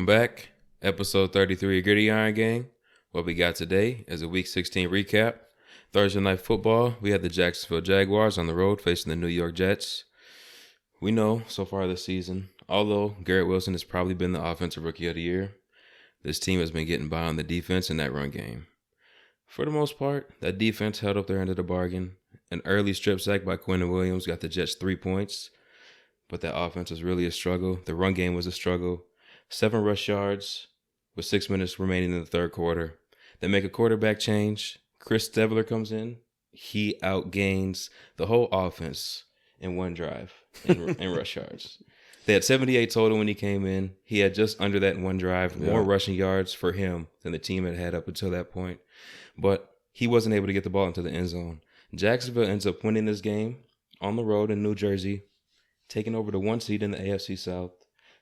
Welcome back. Episode 33 of Gridiron Gang. What we got today is a Week 16 recap. Thursday Night Football, we had the Jacksonville Jaguars on the road facing the New York Jets. We know so far this season, although Garrett Wilson has probably been the Offensive Rookie of the Year, this team has been getting by on the defense in that run game. For the most part, that defense held up their end of the bargain. An early strip sack by Quinnen Williams got the Jets 3 points, but that offense was really a struggle. The run game was a struggle. 7 rush yards with 6 minutes remaining in the third quarter. They make a quarterback change. Chris Stebler comes in. He outgains the whole offense in one drive in rush yards. They had 78 total when he came in. He had just under that in one drive, more rushing yards for him than the team had up until that point. But he wasn't able to get the ball into the end zone. Jacksonville ends up winning this game on the road in New Jersey, taking over the 1 seed in the AFC South.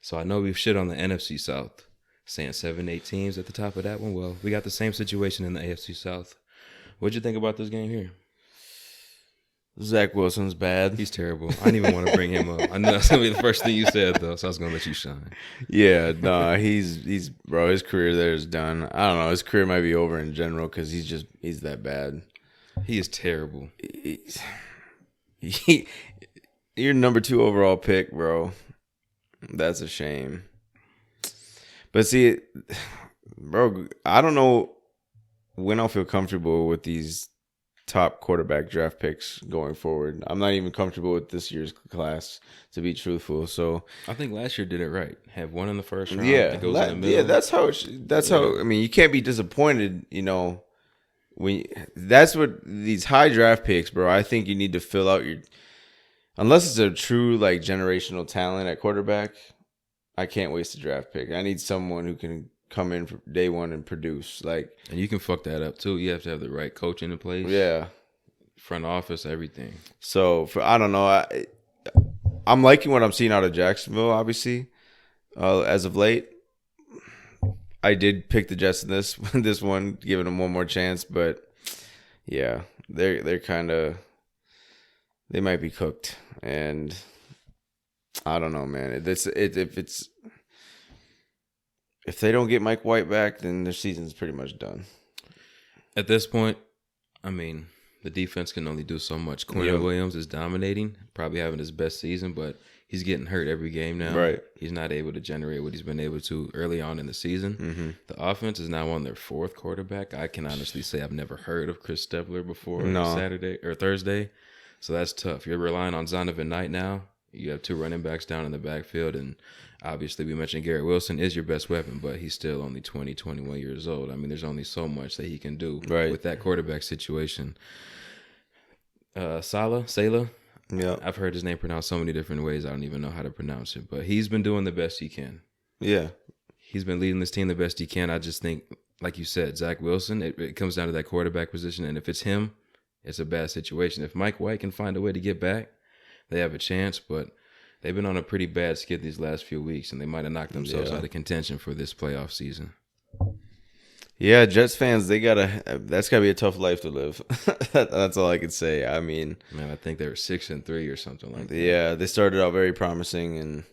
So I know we've shit on the NFC South, saying 7-8 teams at the top of that one. Well, we got the same situation in the AFC South. What'd you think about this game here? Zach Wilson's bad. He's terrible. I didn't even want to bring him up. I know that's going to be the first thing you said, though, so I was going to let you shine. Yeah, no, he's bro, his career there is done. I don't know, his career might be over in general because he's that bad. He is terrible. You're number 2 overall pick, bro. That's a shame. But see, bro, I don't know when I'll feel comfortable with these top quarterback draft picks going forward. I'm not even comfortable with this year's class, to be truthful. So I think last year did it right. Have one in the first round. Yeah, that goes in the middle. Yeah, that's how. I mean, you can't be disappointed. You know, that's what these high draft picks, bro. I think you need to fill out your. Unless it's a true like generational talent at quarterback, I can't waste a draft pick. I need someone who can come in for day one and produce. And you can fuck that up too. You have to have the right coaching in place. Yeah, front office, everything. So I don't know. I'm liking what I'm seeing out of Jacksonville. Obviously, as of late, I did pick the Jets in this one, giving them one more chance. But yeah, they're kind of. They might be cooked, and I don't know, man. If they don't get Mike White back, then their season's pretty much done. At this point, I mean, the defense can only do so much. Quinnen Williams is dominating, probably having his best season, but he's getting hurt every game now. Right. He's not able to generate what he's been able to early on in the season. Mm-hmm. The offense is now on their 4th quarterback. I can honestly say I've never heard of Chris Stebler before Saturday or Thursday. So that's tough. You're relying on Zonovan Knight now. You have 2 running backs down in the backfield, and obviously we mentioned Garrett Wilson is your best weapon, but he's still only 20, 21 years old. I mean, there's only so much that he can do with that quarterback situation. Salah, yeah, I've heard his name pronounced so many different ways, I don't even know how to pronounce it, but he's been doing the best he can. Yeah. He's been leading this team the best he can. I just think, like you said, Zach Wilson, it comes down to that quarterback position, and if it's him, it's a bad situation. If Mike White can find a way to get back, they have a chance, but they've been on a pretty bad skid these last few weeks, and they might have knocked themselves out of contention for this playoff season. Yeah, Jets fans, that's gotta be a tough life to live. That's all I could say. I mean, man, I think they were 6-3 or something like that. Yeah, they started out very promising, and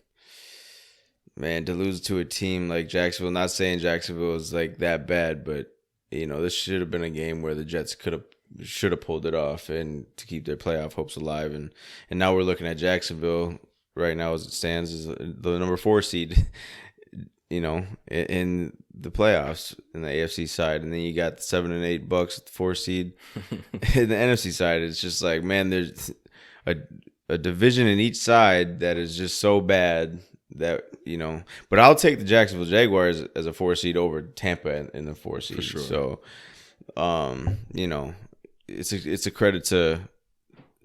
man, to lose to a team like Jacksonville, not saying Jacksonville is like that bad, but you know, this should have been a game where the Jets should have pulled it off and to keep their playoff hopes alive. And now we're looking at Jacksonville right now as it stands as the number 4 seed, you know, in the playoffs in the AFC side. And then you got the 7 and 8 Bucks at the 4 seed. In the NFC side, it's just like, man, there's a division in each side that is just so bad that, you know, but I'll take the Jacksonville Jaguars as a 4 seed over Tampa in the 4 seed. For sure. So, you know, it's a credit to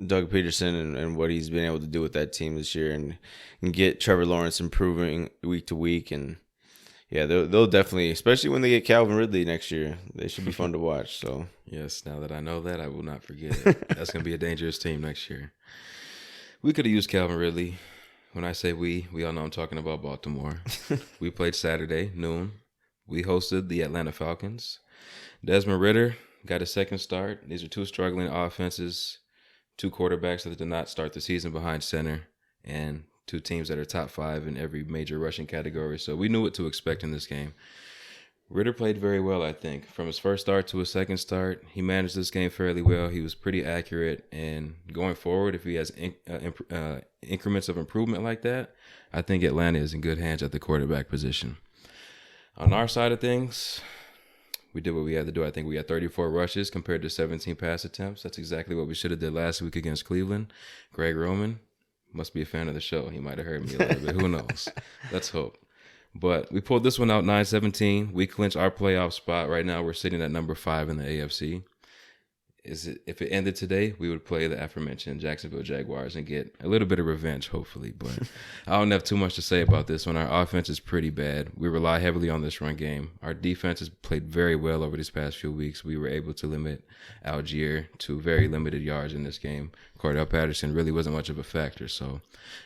Doug Peterson and what he's been able to do with that team this year and get Trevor Lawrence improving week to week. And yeah, they'll definitely, especially when they get Calvin Ridley next year, they should be fun to watch. So yes, now that I know that, I will not forget it. That's going to be a dangerous team next year. We could have used Calvin Ridley. When I say we all know I'm talking about Baltimore. We played Saturday, noon. We hosted the Atlanta Falcons. Desmond Ridder got a second start. These are 2 struggling offenses, 2 quarterbacks that did not start the season behind center, and two teams that are top 5 in every major rushing category. So we knew what to expect in this game. Ritter played very well, I think. From his first start to his second start, he managed this game fairly well. He was pretty accurate. And going forward, if he has increments of improvement like that, I think Atlanta is in good hands at the quarterback position. On our side of things, we did what we had to do. I think we had 34 rushes compared to 17 pass attempts. That's exactly what we should have did last week against Cleveland. Greg Roman must be a fan of the show. He might have heard me a little bit. Who knows? Let's hope. But we pulled this one out 9-17. We clinched our playoff spot. Right now, we're sitting at number 5 in the AFC. If it ended today, we would play the aforementioned Jacksonville Jaguars and get a little bit of revenge, hopefully. But I don't have too much to say about this one. Our offense is pretty bad. We rely heavily on this run game. Our defense has played very well over these past few weeks. We were able to limit Algier to very limited yards in this game. Cordell Patterson really wasn't much of a factor. So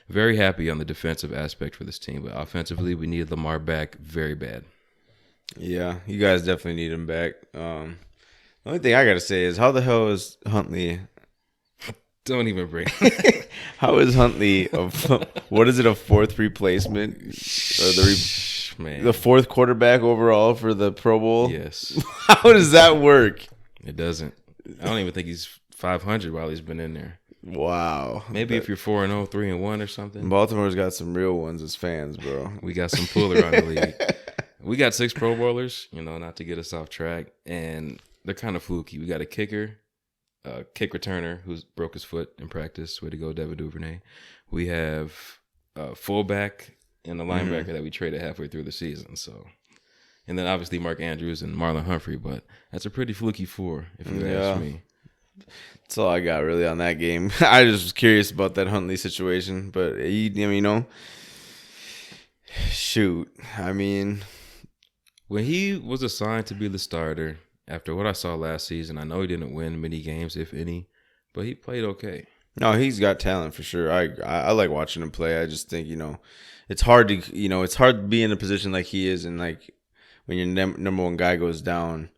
very happy on the defensive aspect for this team. But offensively, we needed Lamar back very bad. Yeah, you guys definitely need him back. The only thing I gotta say is, how the hell is Huntley? Don't even bring. How is Huntley? What is it? A 4th replacement? Or the 4th quarterback overall for the Pro Bowl? Yes. How does that work? It doesn't. I don't even think he's 500 while he's been in there. Wow. Maybe if you're 4-0, 3-1 or something. Baltimore's got some real ones as fans, bro. We got some pull around the league. We got 6 Pro Bowlers, not to get us off track, and they're kind of fluky. We got a kicker, a kick returner who's broke his foot in practice. Way to go, Devin Duvernay. We have a fullback and a linebacker that we traded halfway through the season. So, and then obviously Mark Andrews and Marlon Humphrey, but that's a pretty fluky 4, if you ask me. That's all I got really on that game. I just was curious about that Huntley situation, but shoot. I mean, when he was assigned to be the starter, after what I saw last season, I know he didn't win many games, if any, but he played okay. No, he's got talent for sure. I like watching him play. I just think, it's hard to, it's hard to be in a position like he is, and like when your number one guy goes down,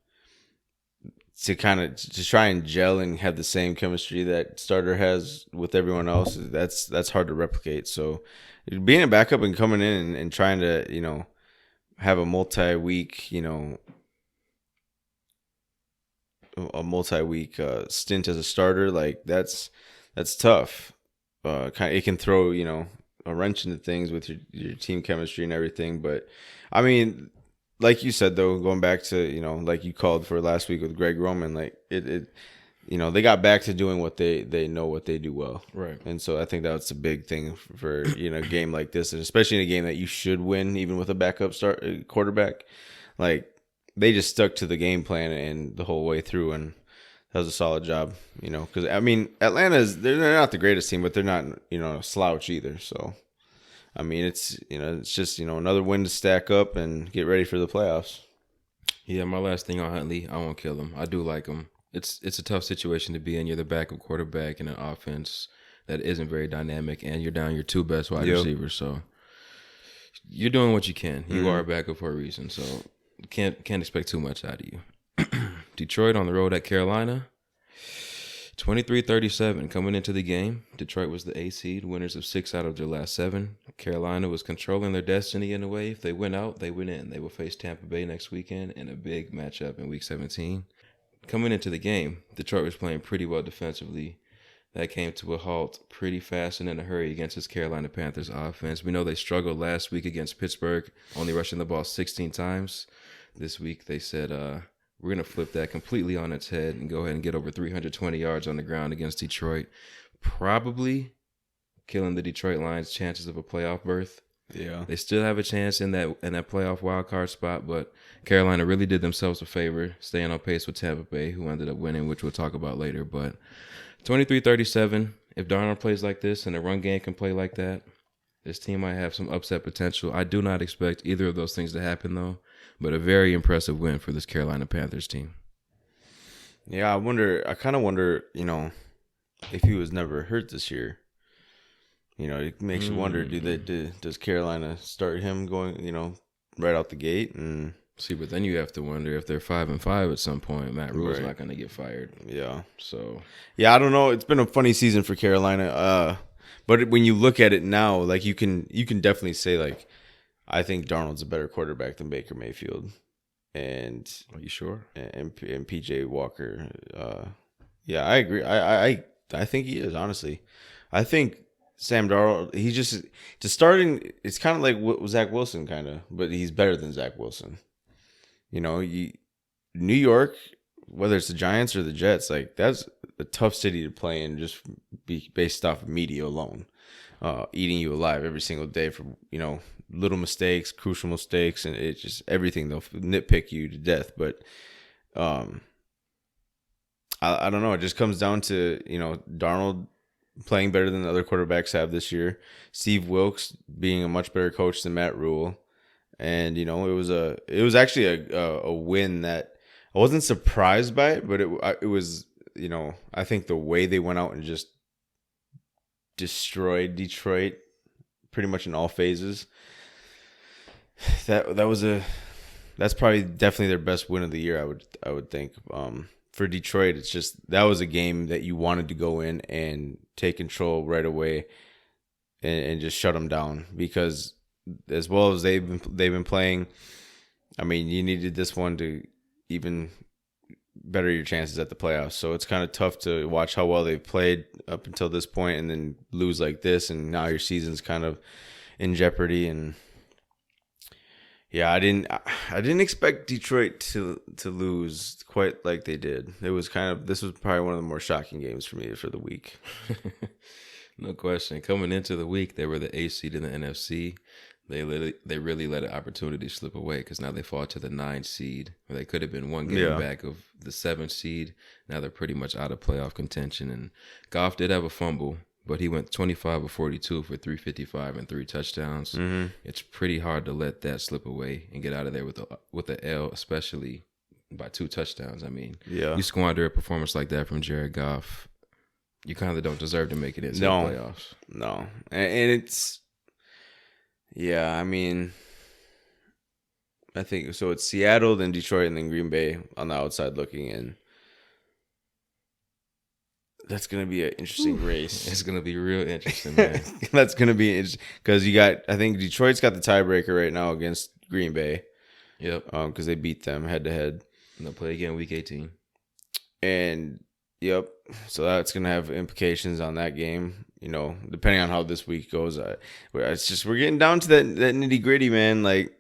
to try and gel and have the same chemistry that starter has with everyone else. That's hard to replicate. So being a backup and coming in and trying to, have a multi-week stint as a starter, like that's tough. It can throw a wrench into things with your team chemistry and everything. But I mean, like you said though, going back to like you called for last week with Greg Roman, like they got back to doing what they know what they do well, right? And so I think that's a big thing for a game like this, and especially in a game that you should win even with a backup quarterback. Like, they just stuck to the game plan and the whole way through, and that was a solid job, because I mean, they're not the greatest team, but they're not a slouch either. So I mean, it's just another win to stack up and get ready for the playoffs. Yeah, my last thing on Huntley, I won't kill him. I do like him. It's a tough situation to be in. You're the backup quarterback in an offense that isn't very dynamic, and you're down your 2 best wide receivers. So you're doing what you can. You are a backup for a reason. So can't expect too much out of you. Detroit on the road at Carolina. 23-37 coming into the game. Detroit was the A seed, winners of 6 out of their last 7. Carolina was controlling their destiny in a way. If they went out, they went in. They will face Tampa Bay next weekend in a big matchup in Week 17. Coming into the game, Detroit was playing pretty well defensively. That came to a halt pretty fast and in a hurry against this Carolina Panthers offense. We know they struggled last week against Pittsburgh, only rushing the ball 16 times. This week they said, we're going to flip that completely on its head and go ahead and get over 320 yards on the ground against Detroit, probably killing the Detroit Lions' chances of a playoff berth. Yeah. They still have a chance in that playoff wild card spot, but Carolina really did themselves a favor, staying on pace with Tampa Bay, who ended up winning, which we'll talk about later. But 23-37, if Darnold plays like this and the run game can play like that, this team might have some upset potential. I do not expect either of those things to happen, though, but a very impressive win for this Carolina Panthers team. Yeah, I kind of wonder, if he was never hurt this year. It makes you wonder, does Carolina start him going, right out the gate? And see, but then you have to wonder if they're 5-5 at some point. Matt Rule's not going to get fired. Yeah. So yeah, I don't know. It's been a funny season for Carolina. But when you look at it now, like you can definitely say like I think Darnold's a better quarterback than Baker Mayfield, and Are you sure? and PJ Walker. Yeah, I agree. I think he is, honestly. I think Sam Darnold, he just to starting. It's kind of like Zach Wilson, kind of, but he's better than Zach Wilson. New York, whether it's the Giants or the Jets, like that's a tough city to play in, just be based off of media alone, eating you alive every single day for little mistakes, crucial mistakes, and it's just everything. They'll nitpick you to death, but I don't know. It just comes down to Darnold playing better than the other quarterbacks have this year. Steve Wilkes being a much better coach than Matt Rule, and it was actually a win that I wasn't surprised by it, but it was I think the way they went out and just destroyed Detroit pretty much in all phases. That's probably definitely their best win of the year. I would think. For Detroit, it's just that was a game that you wanted to go in and take control right away and just shut them down, because as well as they've been playing, I mean, you needed this one to even better your chances at the playoffs. So it's kind of tough to watch how well they've played up until this point and then lose like this, and now your season's kind of in jeopardy. And yeah, I didn't expect Detroit to lose quite like they did. This was probably one of the more shocking games for me for the week. No question. Coming into the week, they were the 8th seed in the NFC. They really let an opportunity slip away, because now they fall to the 9th seed, where they could have been one game back of the 7th seed. Now they're pretty much out of playoff contention. And Goff did have a fumble, but he went 25 of 42 for 355 and 3 touchdowns. Mm-hmm. It's pretty hard to let that slip away and get out of there with the L, especially by 2 touchdowns. I mean, you squander a performance like that from Jared Goff, you kind of don't deserve to make it into the playoffs. No, and it's I mean, I think so. It's Seattle, then Detroit, and then Green Bay on the outside looking in. That's going to be an interesting race. It's going to be real interesting, man. That's going to be interesting because I think Detroit's got the tiebreaker right now against Green Bay. Yep. Because they beat them head to head. And they'll play again week 18. And yep. So that's going to have implications on that game. Depending on how this week goes, we're getting down to that nitty gritty, man. Like,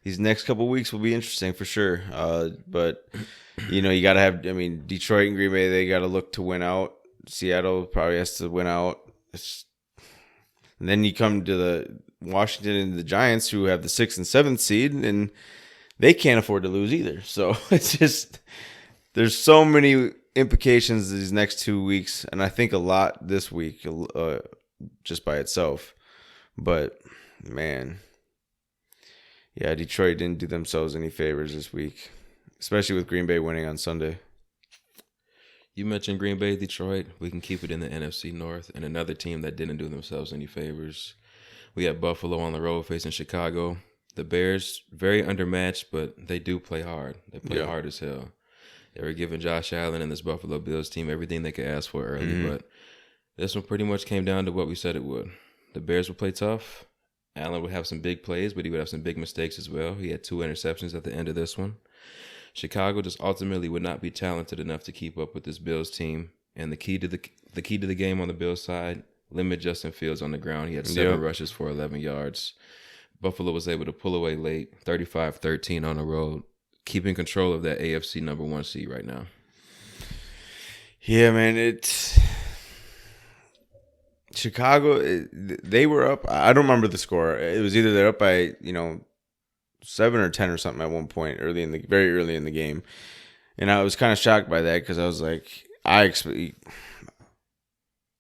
these next couple of weeks will be interesting for sure. But you got to have. I mean, Detroit and Green Bay, they got to look to win out. Seattle probably has to win out. And then you come to the Washington and the Giants, who have the 6th and 7th seed, and they can't afford to lose either. So it's just there's so many implications these next 2 weeks, and I think a lot this week just by itself. But man, yeah, Detroit didn't do themselves any favors this week, especially with Green Bay winning on Sunday. You mentioned Green Bay, Detroit. We can keep it in the NFC North. And another team that didn't do themselves any favors, we have Buffalo on the road facing Chicago. The Bears, very undermatched, but they do play hard. They play hard as hell. They were giving Josh Allen and this Buffalo Bills team everything they could ask for early, but this one pretty much came down to what we said it would. The Bears would play tough. Allen would have some big plays, but he would have some big mistakes as well. He had 2 interceptions at the end of this one. Chicago just ultimately would not be talented enough to keep up with this Bills team. And the key to the game on the Bills side, limit Justin Fields on the ground. He had 7 rushes for 11 yards. Buffalo was able to pull away late, 35-13 on the road, keeping control of that AFC number 1 seed right now. Yeah, man, it's Chicago. They were up. I don't remember the score. It was either they're up by 7 or 10 or something at one point very early in the game, and I was kind of shocked by that because I was like, I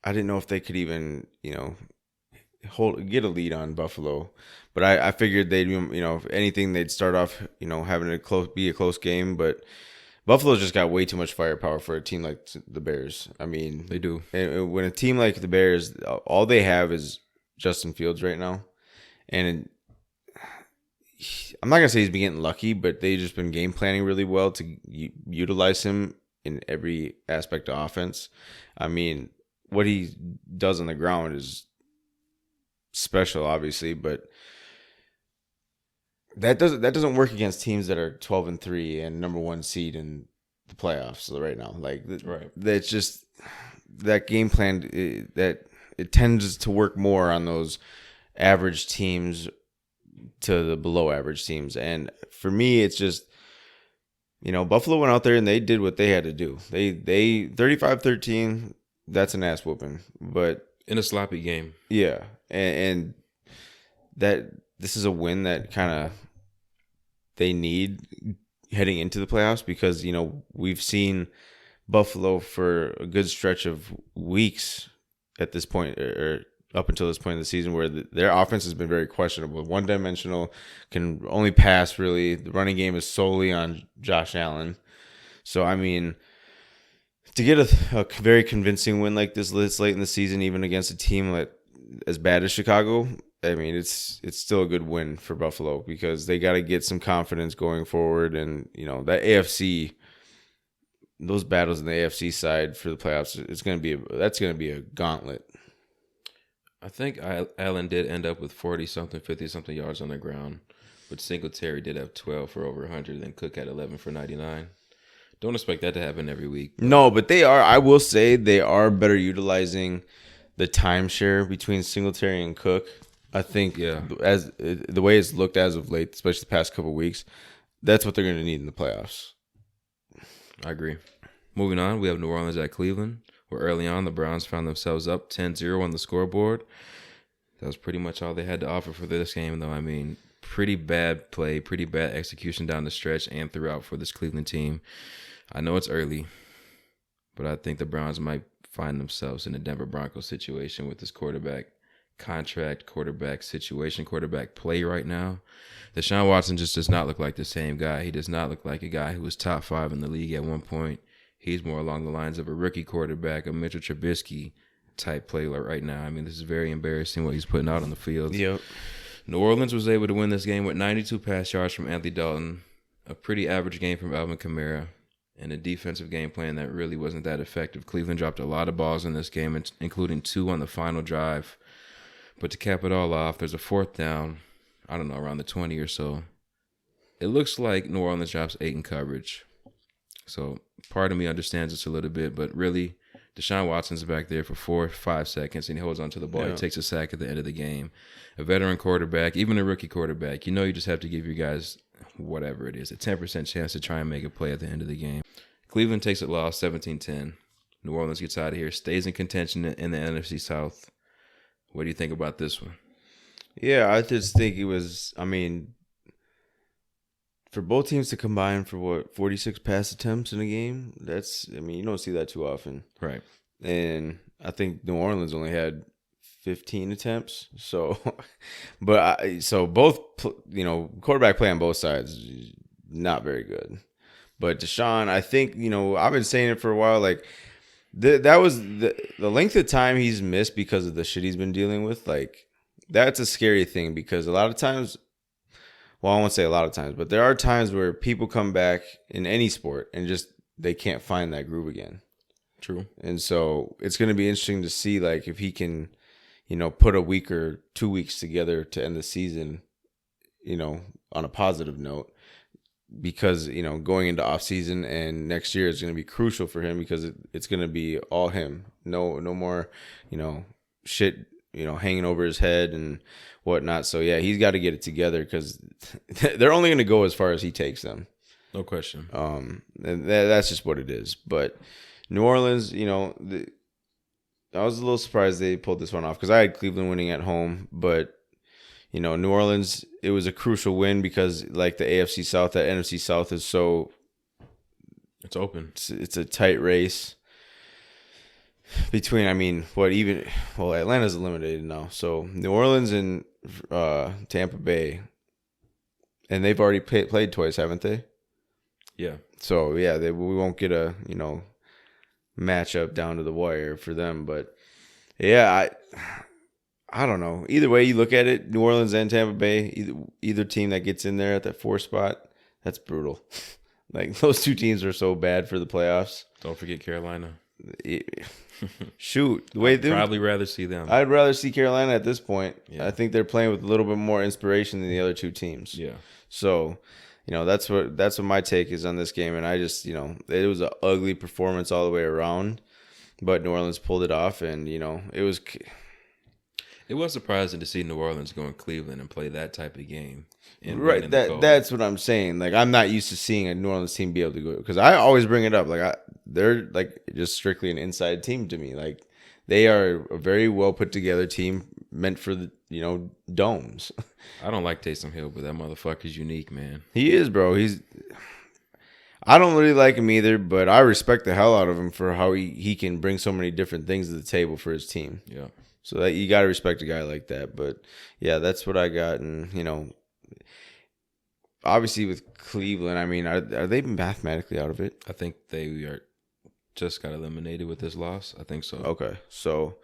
didn't know if they could even get a lead on Buffalo, but I figured they'd if anything they'd start off having a close game, but Buffalo's just got way too much firepower for a team like the Bears. I mean, they do. And when a team like the Bears, all they have is Justin Fields right now, and I'm not gonna say he's been getting lucky, but they've just been game planning really well to utilize him in every aspect of offense. I mean, what he does on the ground is special, obviously, but that doesn't work against teams that are 12-3 and number 1 seed in the playoffs right now. Like, Right. that's just that game plan that it tends to work more on those average teams to the below average teams. And for me, it's just, Buffalo went out there and they did what they had to do. They 35-13, that's an ass whooping. But In a sloppy game. yeah, and that this is a win that kind of they need heading into the playoffs, because we've seen Buffalo for a good stretch of weeks at this point, or up until this point in the season, where their offense has been very questionable, one-dimensional, can only pass really. The running game is solely on Josh Allen. So I mean, to get a very convincing win like this late in the season, even against a team as bad as Chicago, I mean, it's still a good win for Buffalo, because they got to get some confidence going forward. And, that AFC, those battles in the AFC side for the playoffs, that's going to be a gauntlet. I think Allen did end up with 40-something, 50-something yards on the ground, but Singletary did have 12 for over 100, and Cook had 11 for 99. Don't expect that to happen every week. No, but I will say they are better utilizing the timeshare between Singletary and Cook. I think as the way it's looked as of late, especially the past couple of weeks, that's what they're going to need in the playoffs. I agree. Moving on, we have New Orleans at Cleveland, where early on the Browns found themselves up 10-0 on the scoreboard. That was pretty much all they had to offer for this game, though. I mean, pretty bad play, pretty bad execution down the stretch and throughout for this Cleveland team. I know it's early, but I think the Browns might find themselves in a Denver Broncos situation with this quarterback contract, quarterback situation, quarterback play right now. Deshaun Watson just does not look like the same guy. He does not look like a guy who was top 5 in the league at one point. He's more along the lines of a rookie quarterback, a Mitchell Trubisky type player right now. I mean, this is very embarrassing what he's putting out on the field. Yep. New Orleans was able to win this game with 92 pass yards from Anthony Dalton, a pretty average game from Alvin Kamara, and a defensive game plan that really wasn't that effective. Cleveland dropped a lot of balls in this game, including 2 on the final drive. But to cap it all off, there's a 4th down, I don't know, around the 20 or so. It looks like New Orleans drops 8 in coverage. So part of me understands this a little bit, but really, Deshaun Watson's back there for 4 or 5 seconds, and he holds onto the ball. Yeah. He takes a sack at the end of the game. A veteran quarterback, even a rookie quarterback, you just have to give your guys whatever it is, a 10% chance to try and make a play at the end of the game. Cleveland takes a loss 17-10. New Orleans gets out of here, stays in contention in the NFC South. What do you think about this one? Yeah, I just think it was, for both teams to combine for 46 pass attempts in a game, you don't see that too often. Right. And I think New Orleans only had 15 attempts. So, both, quarterback play on both sides, not very good. But Deshaun, I think, I've been saying it for a while, like, that was the length of time he's missed because of the shit he's been dealing with. Like, that's a scary thing, because a lot of times, well, I won't say a lot of times, but there are times where people come back in any sport and just they can't find that groove again. True. And so it's going to be interesting to see, like, if he can, put a week or 2 weeks together to end the season, on a positive note. Because, going into off season and next year is going to be crucial for him, because it's going to be all him. No more, shit, hanging over his head and whatnot. So yeah, he's got to get it together, because they're only going to go as far as he takes them. No question. And that's just what it is. But New Orleans, I was a little surprised they pulled this one off, because I had Cleveland winning at home, but New Orleans, it was a crucial win because, like, the AFC South, that NFC South is so... It's open. It's a tight race between, Atlanta's eliminated now. So New Orleans and Tampa Bay, and they've already played twice, haven't they? Yeah. So, yeah, we won't get a, matchup down to the wire for them. But, yeah, I don't know. Either way you look at it, New Orleans and Tampa Bay, either team that gets in there at that 4 spot, that's brutal. Like, those 2 teams are so bad for the playoffs. Don't forget Carolina. shoot, the way I'd probably rather see them. I'd rather see Carolina at this point. Yeah. I think they're playing with a little bit more inspiration than the other two teams. Yeah. So, that's what my take is on this game, and I just, it was an ugly performance all the way around, but New Orleans pulled it off, and it was. It was surprising to see New Orleans go in Cleveland and play that type of game. Right, that's what I'm saying. Like, I'm not used to seeing a New Orleans team be able to go, because I always bring it up. Like, they're like just strictly an inside team to me. Like, they are a very well put together team meant for the domes. I don't like Taysom Hill, but that motherfucker's unique, man. He is, bro. I don't really like him either, but I respect the hell out of him for how he can bring so many different things to the table for his team. Yeah. So that you got to respect a guy like that. But yeah, that's what I got. And obviously with Cleveland, I mean, are they mathematically out of it? I think they are just got eliminated with this loss. I think so. Okay, so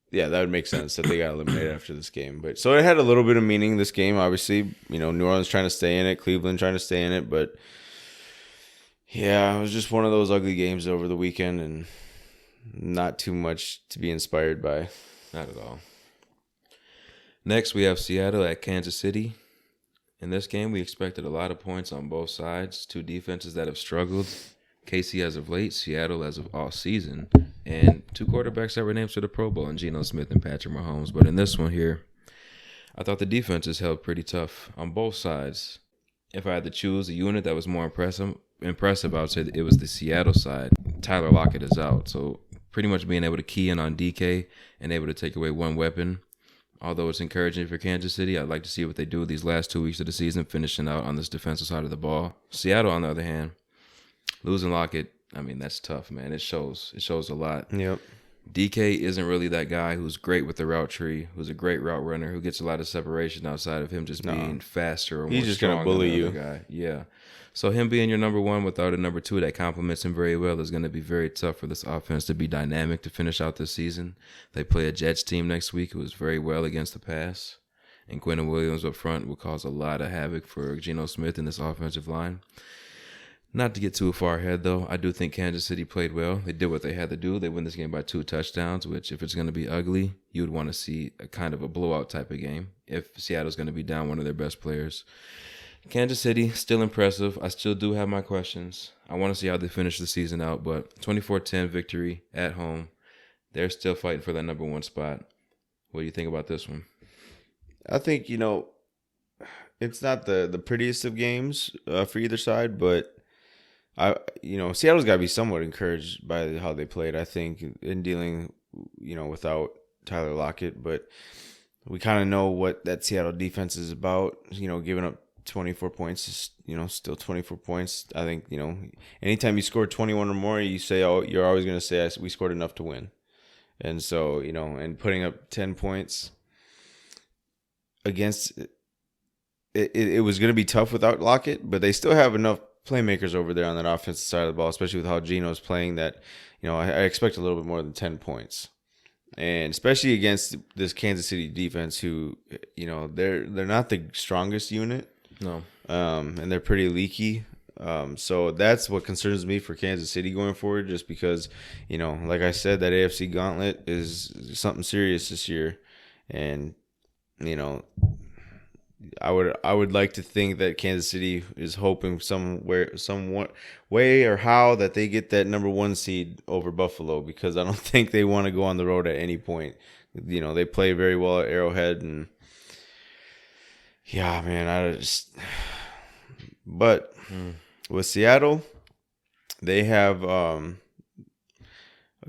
yeah, that would make sense that they got eliminated after this game. But so it had a little bit of meaning, this game. Obviously, New Orleans trying to stay in it, Cleveland trying to stay in it. But yeah, it was just one of those ugly games over the weekend, and not too much to be inspired by. Not at all. Next, we have Seattle at Kansas City. In this game, we expected a lot of points on both sides. Two defenses that have struggled. KC as of late, Seattle as of all season. And two quarterbacks that were named to the Pro Bowl, in Geno Smith and Patrick Mahomes. But in this one here, I thought the defenses held pretty tough on both sides. If I had to choose a unit that was more impressive, I would say that it was the Seattle side. Tyler Lockett is out, so pretty much being able to key in on DK and able to take away one weapon. Although it's encouraging for Kansas City, I'd like to see what they do these last 2 weeks of the season, finishing out on this defensive side of the ball. Seattle, on the other hand, losing Lockett, I mean, that's tough, man. It shows a lot. Yep. DK isn't really that guy who's great with the route tree, who's a great route runner, who gets a lot of separation outside of him just being faster or more He's just going to bully you. Guy. Yeah. So him being your number one without a number two that complements him very well is going to be very tough for this offense to be dynamic to finish out this season. They play a Jets team next week who is very well against the pass. And Quentin Williams up front will cause a lot of havoc for Geno Smith in this offensive line. Not to get too far ahead, though, I do think Kansas City played well. They did what they had to do. They win this game by 2 touchdowns, which if it's going to be ugly, you would want to see a kind of a blowout type of game if Seattle's going to be down one of their best players. Kansas City, still impressive. I still do have my questions. I want to see how they finish the season out, but 24-10 victory at home. They're still fighting for that number one spot. What do you think about this one? I think, it's not the prettiest of games for either side, but Seattle's got to be somewhat encouraged by how they played, I think, in dealing, without Tyler Lockett. But we kind of know what that Seattle defense is about, giving up 24 points is, still 24 points. I think, anytime you score 21 or more, you say, you're always going to say, we scored enough to win. And so, and putting up 10 points against it was going to be tough without Lockett, but they still have enough playmakers over there on that offensive side of the ball, especially with how Geno's playing, that, I expect a little bit more than 10 points. And especially against this Kansas City defense who, they're not the strongest unit. No. And they're pretty leaky. So that's what concerns me for Kansas City going forward, just because, like I said, that AFC gauntlet is something serious this year. And, I would like to think that Kansas City is hoping some way or how that they get that number one seed over Buffalo, because I don't think they want to go on the road at any point. They play very well at Arrowhead, and yeah, man, but with Seattle, they have a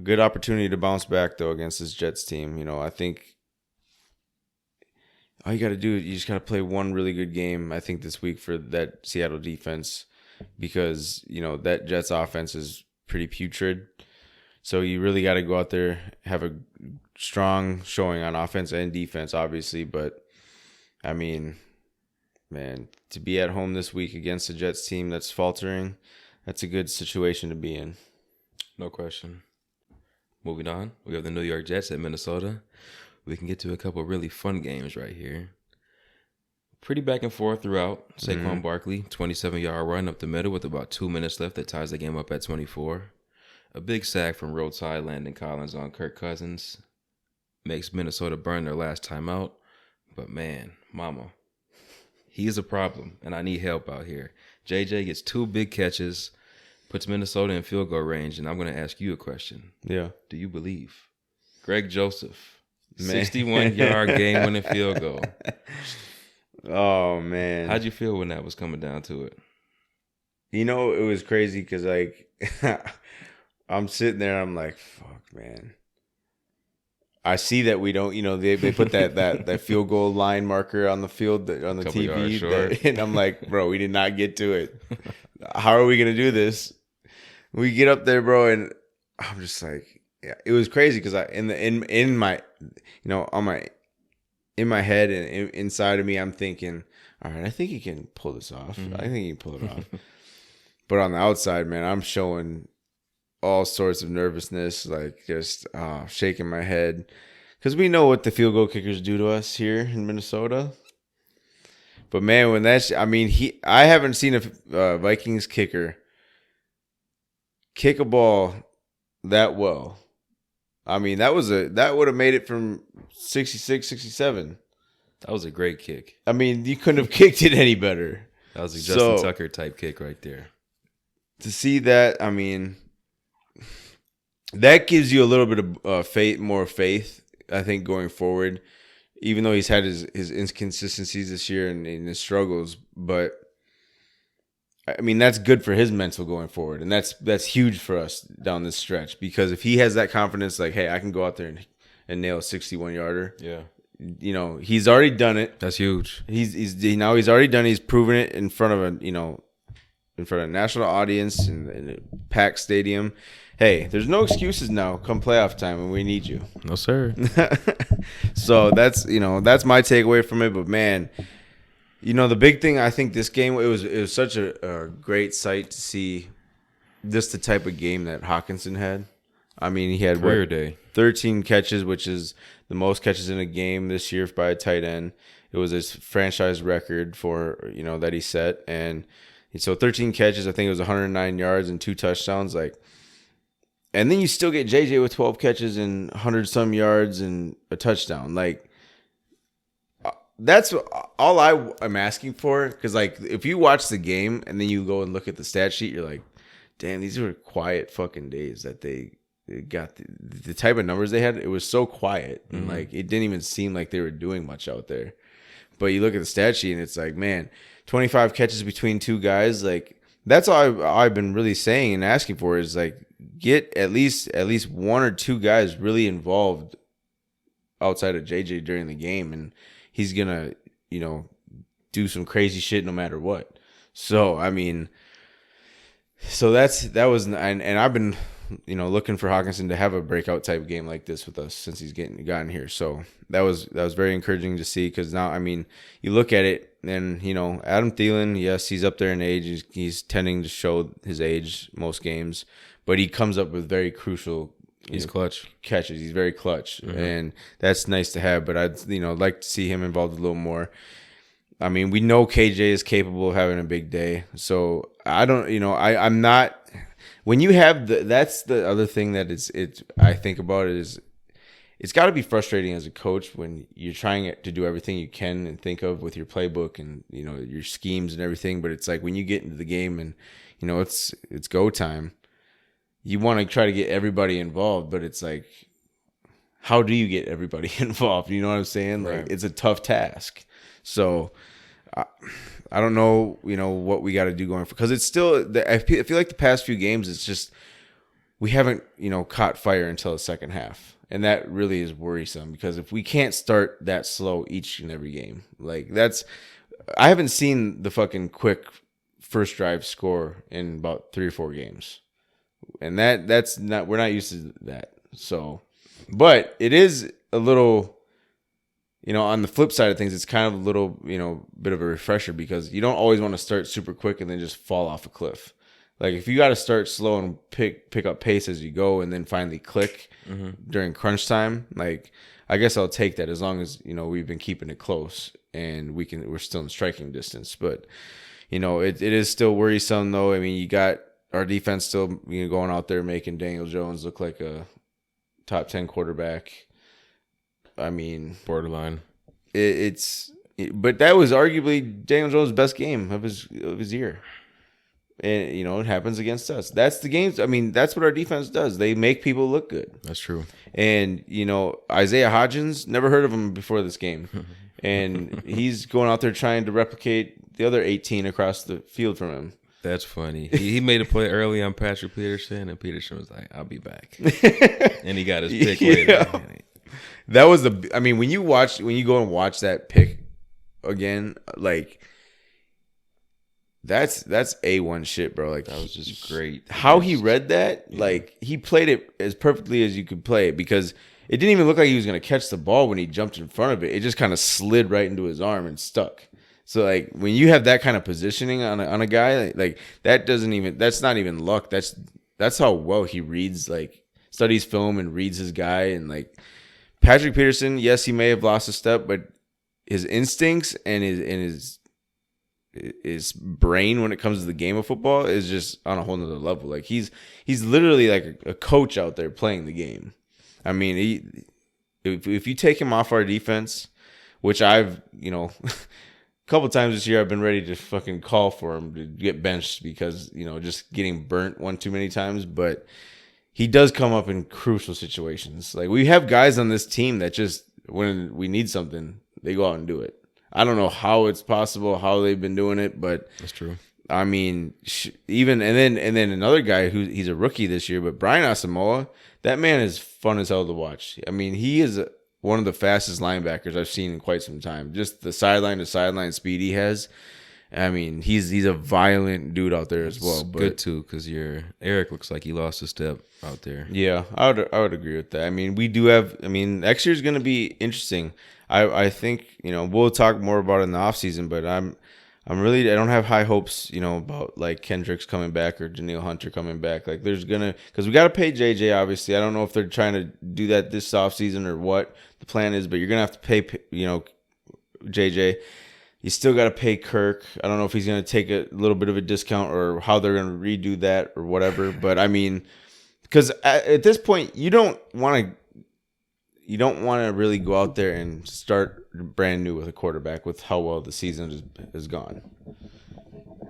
good opportunity to bounce back though against this Jets team. I think all you got to do is you just got to play one really good game, I think, this week for that Seattle defense, because, that Jets offense is pretty putrid. So you really got to go out there, have a strong showing on offense and defense, obviously. But, I mean, man, to be at home this week against a Jets team that's faltering, that's a good situation to be in. No question. Moving on, we have the New York Jets at Minnesota. We can get to a couple of really fun games right here. Pretty back and forth throughout. Saquon Barkley, 27-yard run up the middle with about 2 minutes left that ties the game up at 24. A big sack from roadside Landon Collins on Kirk Cousins makes Minnesota burn their last time out. But man, mama, he's a problem, and I need help out here. JJ gets 2 big catches, puts Minnesota in field goal range, and I'm going to ask you a question. Yeah. Do you believe? Greg Joseph, Man. 61-yard game-winning field goal. Oh, man. How'd you feel when that was coming down to it? You know, it was crazy because, like, I'm sitting there, I'm like, fuck, man. I see that we don't, they put that field goal line marker on the field, on the Couple yards TV. short. And I'm like, bro, we did not get to it. How are we going to do this? We get up there, bro, and I'm just like, yeah, it was crazy because in my head and inside of me, I'm thinking, all right, I think he can pull this off. Mm-hmm. I think he can pull it off. But on the outside, man, I'm showing all sorts of nervousness, like just shaking my head. Because we know what the field goal kickers do to us here in Minnesota. But, man, when I haven't seen a Vikings kicker kick a ball that well. I mean, that would have made it from 66, 67. That was a great kick. I mean, you couldn't have kicked it any better. That was a Justin Tucker type kick right there. To see that, I mean, that gives you a little bit of more faith, I think, going forward. Even though he's had his inconsistencies this year and his struggles, but I mean that's good for his mental going forward, and that's huge for us down this stretch because if he has that confidence, like, hey, I can go out there and nail a 61-yarder. Yeah, he's already done it. That's huge. He's already done it. He's proven it in front of a national audience in a packed stadium. Hey, there's no excuses now come playoff time when we need you. No, sir. So that's my takeaway from it. But man, the big thing I think this game, it was such a great sight to see just the type of game that Hawkinson had. I mean, he had career day 13 catches, which is the most catches in a game this year by a tight end. It was his franchise record for that he set, and so 13 catches. I think it was 109 yards and 2 touchdowns. And then you still get JJ with 12 catches and 100-some yards and a touchdown. That's all I'm asking for. Because, if you watch the game and then you go and look at the stat sheet, you're like, damn, these were quiet fucking days that they got the type of numbers they had. It was so quiet. And, it didn't even seem like they were doing much out there. But you look at the stat sheet and it's like, man, 25 catches between 2 guys. That's all I've been really saying and asking for is, get at least 1 or 2 guys really involved outside of JJ during the game, and he's gonna do some crazy shit no matter what. So I mean, that was and I've been looking for Hawkinson to have a breakout type game like this with us since he's gotten here. So that was very encouraging to see because now I mean you look at it and Adam Thielen, yes, he's up there in age, he's tending to show his age most games. But he comes up with very crucial clutch catches. He's very clutch, and that's nice to have. But I'd like to see him involved a little more. I mean, we know KJ is capable of having a big day, so I don't. I'm not. When you have that's the other thing that I think about is it's got to be frustrating as a coach when you're trying to do everything you can and think of with your playbook and your schemes and everything. But it's like when you get into the game and it's go time. You want to try to get everybody involved, but it's like, how do you get everybody involved? You know what I'm saying? Right. It's a tough task. So I don't know, what we got to do going for, because it's still, I feel like the past few games, it's just, we haven't, caught fire until the second half. And that really is worrisome because if we can't start that slow each and every game, I haven't seen the fucking quick first drive score in about 3 or 4 games. And that's not, we're not used to that. So, but it is a little, on the flip side of things, it's kind of a little, bit of a refresher because you don't always want to start super quick and then just fall off a cliff. If you got to start slow and pick up pace as you go and then finally click during crunch time, I guess I'll take that as long as, we've been keeping it close and we're still in striking distance. But, it is still worrisome though. I mean, you got our defense still going out there making Daniel Jones look like a top 10 quarterback. I mean, borderline. But that was arguably Daniel Jones' best game of his year. And, it happens against us. That's the games. I mean, that's what our defense does. They make people look good. That's true. And, Isaiah Hodgins, never heard of him before this game. And he's going out there trying to replicate the other 18 across the field from him. That's funny. He made a play early on Patrick Peterson, and Peterson was like, I'll be back. And he got his pick later. That was when you go and watch that pick again, like, That's A1 shit, bro. Like, that was just great. How he read that, like, he played it as perfectly as you could play it, because it didn't even look like he was going to catch the ball when he jumped in front of it. It just kind of slid right into his arm and stuck. So, like, when you have that kind of positioning on a guy, like that's not even luck. That's how well he reads, like, studies film and reads his guy. And, like, Patrick Peterson, yes, he may have lost a step, but his instincts and his brain when it comes to the game of football is just on a whole nother level. Like, he's literally like a coach out there playing the game. I mean, if you take him off our defense, which I've, a couple times this year I've been ready to fucking call for him to get benched because, just getting burnt one too many times, but he does come up in crucial situations. Like, we have guys on this team that just, when we need something, they go out and do it. I don't know how it's possible, how they've been doing it, but that's true. I mean, and then another guy he's a rookie this year, but Brian Asamoah, that man is fun as hell to watch. I mean, he is one of the fastest linebackers I've seen in quite some time. Just the sideline to sideline speed he has. I mean, he's a violent dude out there as well. But good too, because Eric looks like he lost a step out there. Yeah, I would agree with that. I mean, we do have. I mean, next year's going to be interesting. I think we'll talk more about it in the offseason, but I don't have high hopes about like Kendricks coming back or Danielle Hunter coming back. Like, because we got to pay JJ, obviously. I don't know if they're trying to do that this offseason or what the plan is, but you're gonna have to pay JJ. You still got to pay Kirk. I don't know if he's going to take a little bit of a discount or how they're going to redo that or whatever. But I mean, because at this point, you don't want to really go out there and start brand new with a quarterback with how well the season has gone.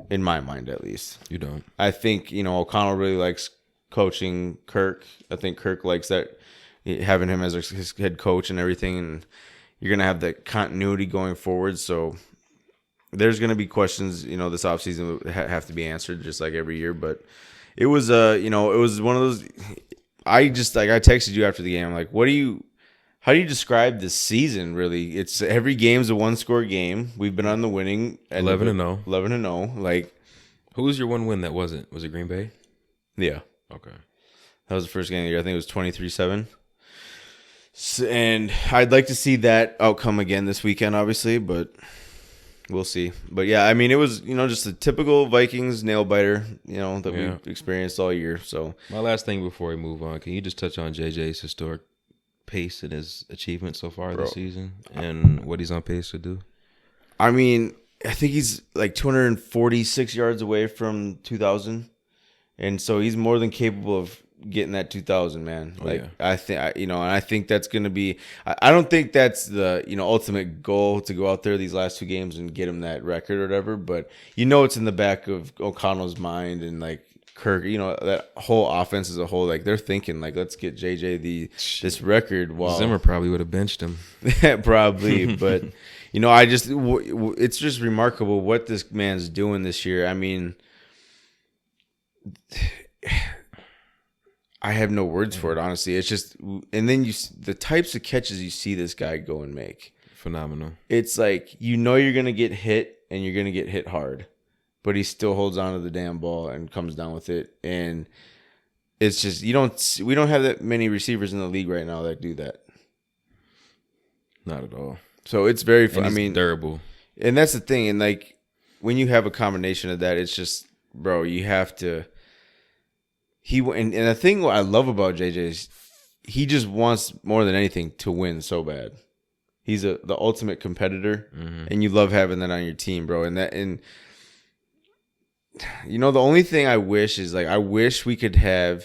In my mind, at least. You don't. I think, O'Connell really likes coaching Kirk. I think Kirk likes that, having him as his head coach and everything. And you're going to have that continuity going forward. So there's going to be questions, this offseason have to be answered just like every year. But it was, it was one of those. I texted you after the game. I'm like, how do you describe this season, really? It's every game's a one-score game. We've been on the winning 11-0. 11-0. Like, who was your one win that wasn't? Was it Green Bay? Yeah. Okay. That was the first game of the year. I think it was 23-7. And I'd like to see that outcome again this weekend, obviously, but we'll see. But yeah, I mean, it was, just a typical Vikings nail biter, that we've experienced all year. So my last thing before we move on, can you just touch on JJ's historic pace and his achievements so far this season and what he's on pace to do? I mean, I think he's like 246 yards away from 2,000. And so he's more than capable of getting that 2,000, man. I think, and I think that's going to be, I don't think that's the, ultimate goal to go out there these last two games and get him that record or whatever, but it's in the back of O'Connell's mind and like Kirk, that whole offense as a whole, like they're thinking like, let's get JJ this record. While Zimmer probably would have benched him. Probably, but it's just remarkable what this man's doing this year. I mean, I have no words for it, honestly. It's just, and then the types of catches you see this guy go and make. Phenomenal. It's like, you're going to get hit and you're going to get hit hard, but he still holds on to the damn ball and comes down with it. And it's just, we don't have that many receivers in the league right now that do that. Not at all. So it's very fun. I mean, durable. And that's the thing. And like, when you have a combination of that, it's just, bro, you have to. And the thing what I love about JJ is he just wants more than anything to win so bad. He's the ultimate competitor, and you love having that on your team, bro. And the only thing I wish is I wish we could have.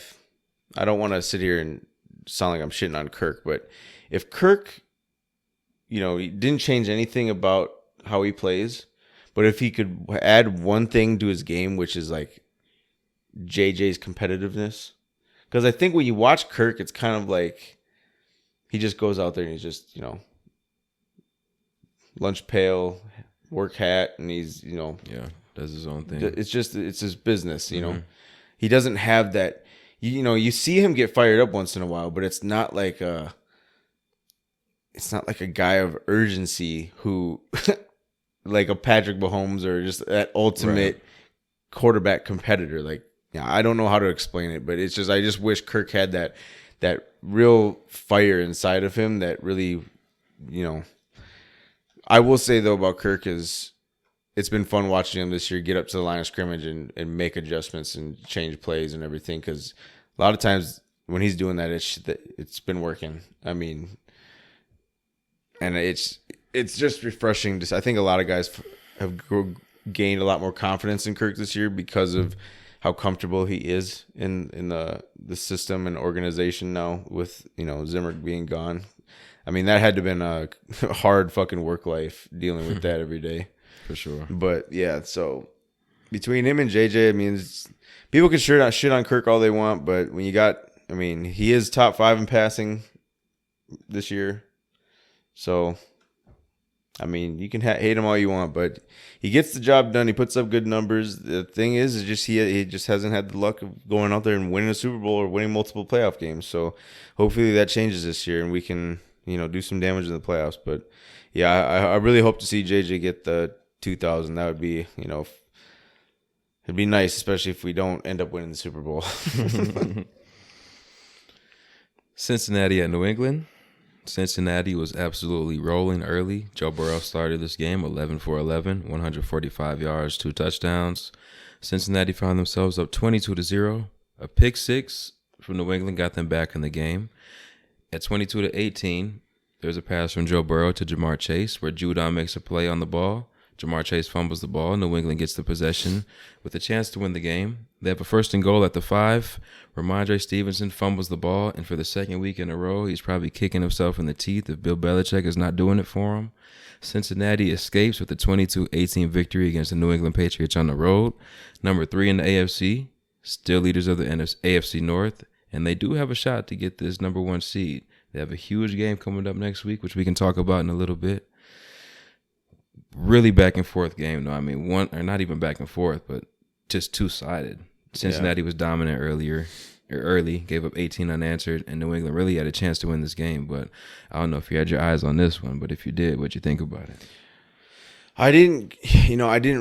I don't want to sit here and sound like I'm shitting on Kirk, but if Kirk, he didn't change anything about how he plays, but if he could add one thing to his game, which is JJ's competitiveness, because I think when you watch Kirk, it's kind of like he just goes out there and he's just lunch pail, work hat, and he's does his own thing. It's his business, He doesn't have that. You see him get fired up once in a while, but it's not like a guy of urgency who like a Patrick Mahomes or just that ultimate quarterback competitor. I don't know how to explain it, but it's just I just wish Kirk had that real fire inside of him that really, I will say though about Kirk is it's been fun watching him this year get up to the line of scrimmage and make adjustments and change plays and everything, because a lot of times when he's doing that, it's been working. I mean, and it's just refreshing. I think a lot of guys have gained a lot more confidence in Kirk this year because of how comfortable he is in the system and organization now with Zimmer being gone. I mean, that had to have been a hard fucking work life dealing with that every day. For sure. But yeah, so between him and JJ, I mean, people can shit on Kirk all they want, but when he is top 5 in passing this year. So, I mean, you can hate him all you want, but he gets the job done. He puts up good numbers. The thing is just he just hasn't had the luck of going out there and winning a Super Bowl or winning multiple playoff games. So, hopefully that changes this year and we can, do some damage in the playoffs. But yeah, I really hope to see JJ get the 2,000. That would be, it'd be nice, especially if we don't end up winning the Super Bowl. Cincinnati at New England. Cincinnati was absolutely rolling early. Joe Burrow started this game 11 for 11, 145 yards, 2 touchdowns. Cincinnati found themselves up 22-0. A pick six from New England got them back in the game. At 22-18, there's a pass from Joe Burrow to Jamar Chase where Judon makes a play on the ball. Jamar Chase fumbles the ball. New England gets the possession with a chance to win the game. They have a 1st and goal at the 5. Rhamondre Stevenson fumbles the ball, and for the second week in a row, he's probably kicking himself in the teeth if Bill Belichick is not doing it for him. Cincinnati escapes with a 22-18 victory against the New England Patriots on the road. Number 3 in the AFC, still leaders of the AFC North, and they do have a shot to get this number 1 seed. They have a huge game coming up next week, which we can talk about in a little bit. Really back and forth game, though. I mean, not even back and forth, but just two-sided. Cincinnati was dominant early, gave up 18 unanswered, and New England really had a chance to win this game. But I don't know if you had your eyes on this one, but if you did, what'd you think about it? I didn't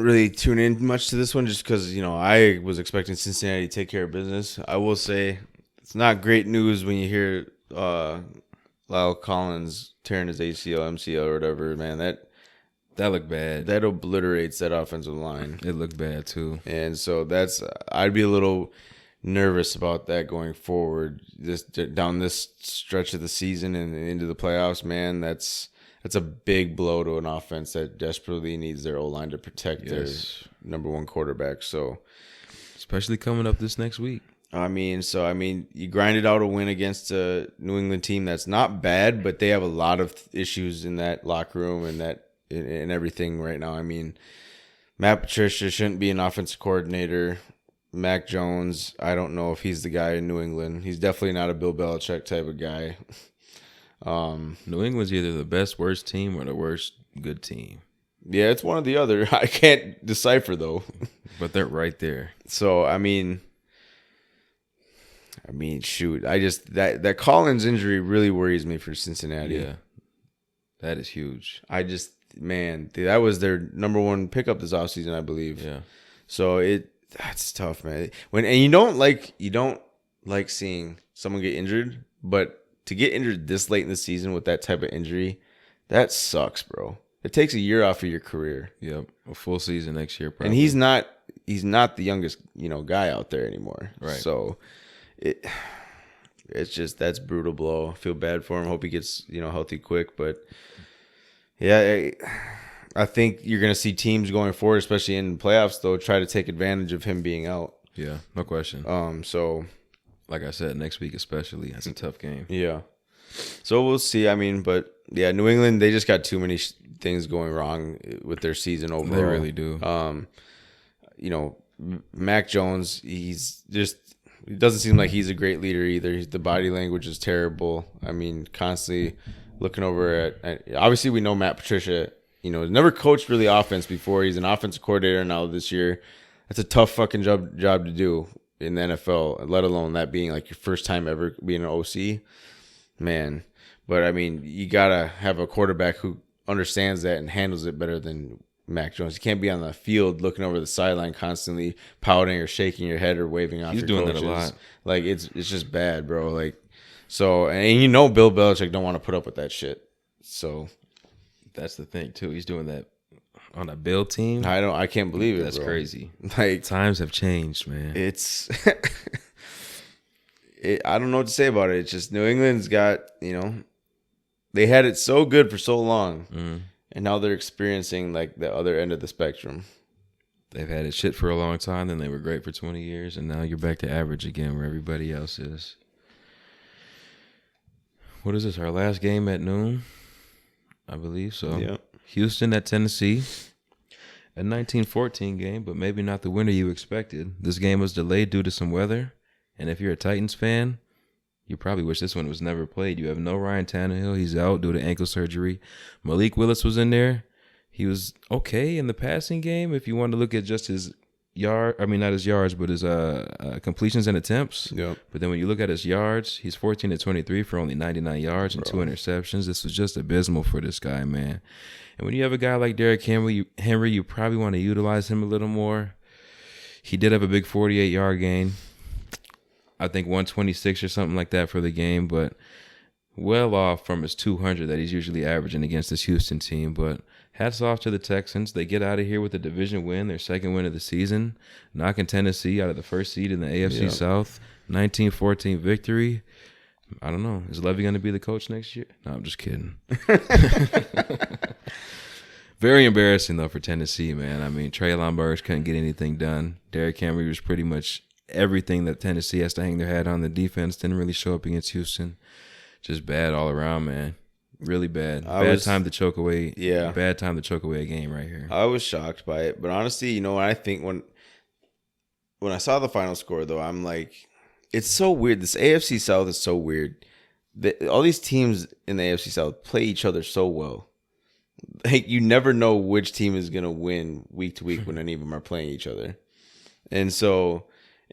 really tune in much to this one just because, I was expecting Cincinnati to take care of business. I will say it's not great news when you hear Lyle Collins tearing his ACL, MCL, or whatever, man. That looked bad. That obliterates that offensive line. It looked bad, too. And so I'd be a little nervous about that going forward. Down this stretch of the season and into the playoffs, man, that's a big blow to an offense that desperately needs their O-line to protect their number 1 quarterback. So, especially coming up this next week. You grinded out a win against a New England team that's not bad, but they have a lot of issues in that locker room and everything right now. I mean, Matt Patricia shouldn't be an offensive coordinator. Mac Jones, I don't know if he's the guy in New England. He's definitely not a Bill Belichick type of guy. New England's either the best worst team or the worst good team. Yeah, it's one or the other. I can't decipher though. But they're right there. So shoot. That Collins injury really worries me for Cincinnati. Yeah. That is huge. That was their number 1 pickup this offseason, I believe. Yeah. So that's tough, man. You don't like seeing someone get injured, but to get injured this late in the season with that type of injury, that sucks, bro. It takes a year off of your career. Yep, a full season next year, probably. And he's not the youngest, guy out there anymore. Right. So it's just that's a brutal blow. I feel bad for him. Hope he gets healthy quick, but yeah, I think you're going to see teams going forward, especially in playoffs, though, try to take advantage of him being out. Yeah, no question. So, like I said, next week especially, that's a tough game. yeah. So we'll see. I mean, but yeah, New England, they just got too many things going wrong with their season overall. They really do. Mac Jones, he doesn't seem like he's a great leader either. The body language is terrible. I mean, constantly looking over at obviously we know Matt Patricia, never coached really offense before. He's an offensive coordinator now this year. That's a tough fucking job to do in the NFL, let alone that being like your first time ever being an OC. Man. But I mean, you gotta have a quarterback who understands that and handles it better than Mac Jones. You can't be on the field looking over the sideline constantly pouting or shaking your head or waving off. He's doing coaches. That a lot. Like it's just bad, bro. Like so, and Bill Belichick don't want to put up with that shit. So that's the thing too. He's doing that on a Bill team. I can't believe it. That's bro. Crazy. Like times have changed, man. It's I don't know what to say about it. It's just New England's got they had it so good for so long, and now they're experiencing like the other end of the spectrum. They've had it shit for a long time, then they were great for 20 years, and now you're back to average again where everybody else is. What is this, our last game at noon? I believe so. Yeah. Houston at Tennessee. A 19-14 game, but maybe not the winner you expected. This game was delayed due to some weather, and if you're a Titans fan, you probably wish this one was never played. You have no Ryan Tannehill. He's out due to ankle surgery. Malik Willis was in there. He was okay in the passing game if you want to look at just his not his yards, but his completions and attempts. Yep. But then when you look at his yards, he's 14-23 for only 99 yards and 2 interceptions. This was just abysmal for this guy, man. And when you have a guy like Derrick Henry, you probably want to utilize him a little more. He did have a big 48-yard gain. I think 126 or something like that for the game, but well off from his 200 that he's usually averaging against this Houston team. But hats off to the Texans. They get out of here with a division win, their second win of the season, knocking Tennessee out of the first seed in the AFC South. 19-14 victory. I don't know. Is Levy going to be the coach next year? No, I'm just kidding. Very embarrassing, though, for Tennessee, man. I mean, Treylon Burks couldn't get anything done. Derrick Henry was pretty much everything that Tennessee has to hang their hat on. The defense didn't really show up against Houston. Just bad all around, man. Really bad. Bad time to choke away. Yeah. Bad time to choke away a game right here. I was shocked by it. But honestly, I think when I saw the final score, though, I'm like, it's so weird. This AFC South is so weird. All these teams in the AFC South play each other so well. Like, you never know which team is going to win week to week when any of them are playing each other. And so,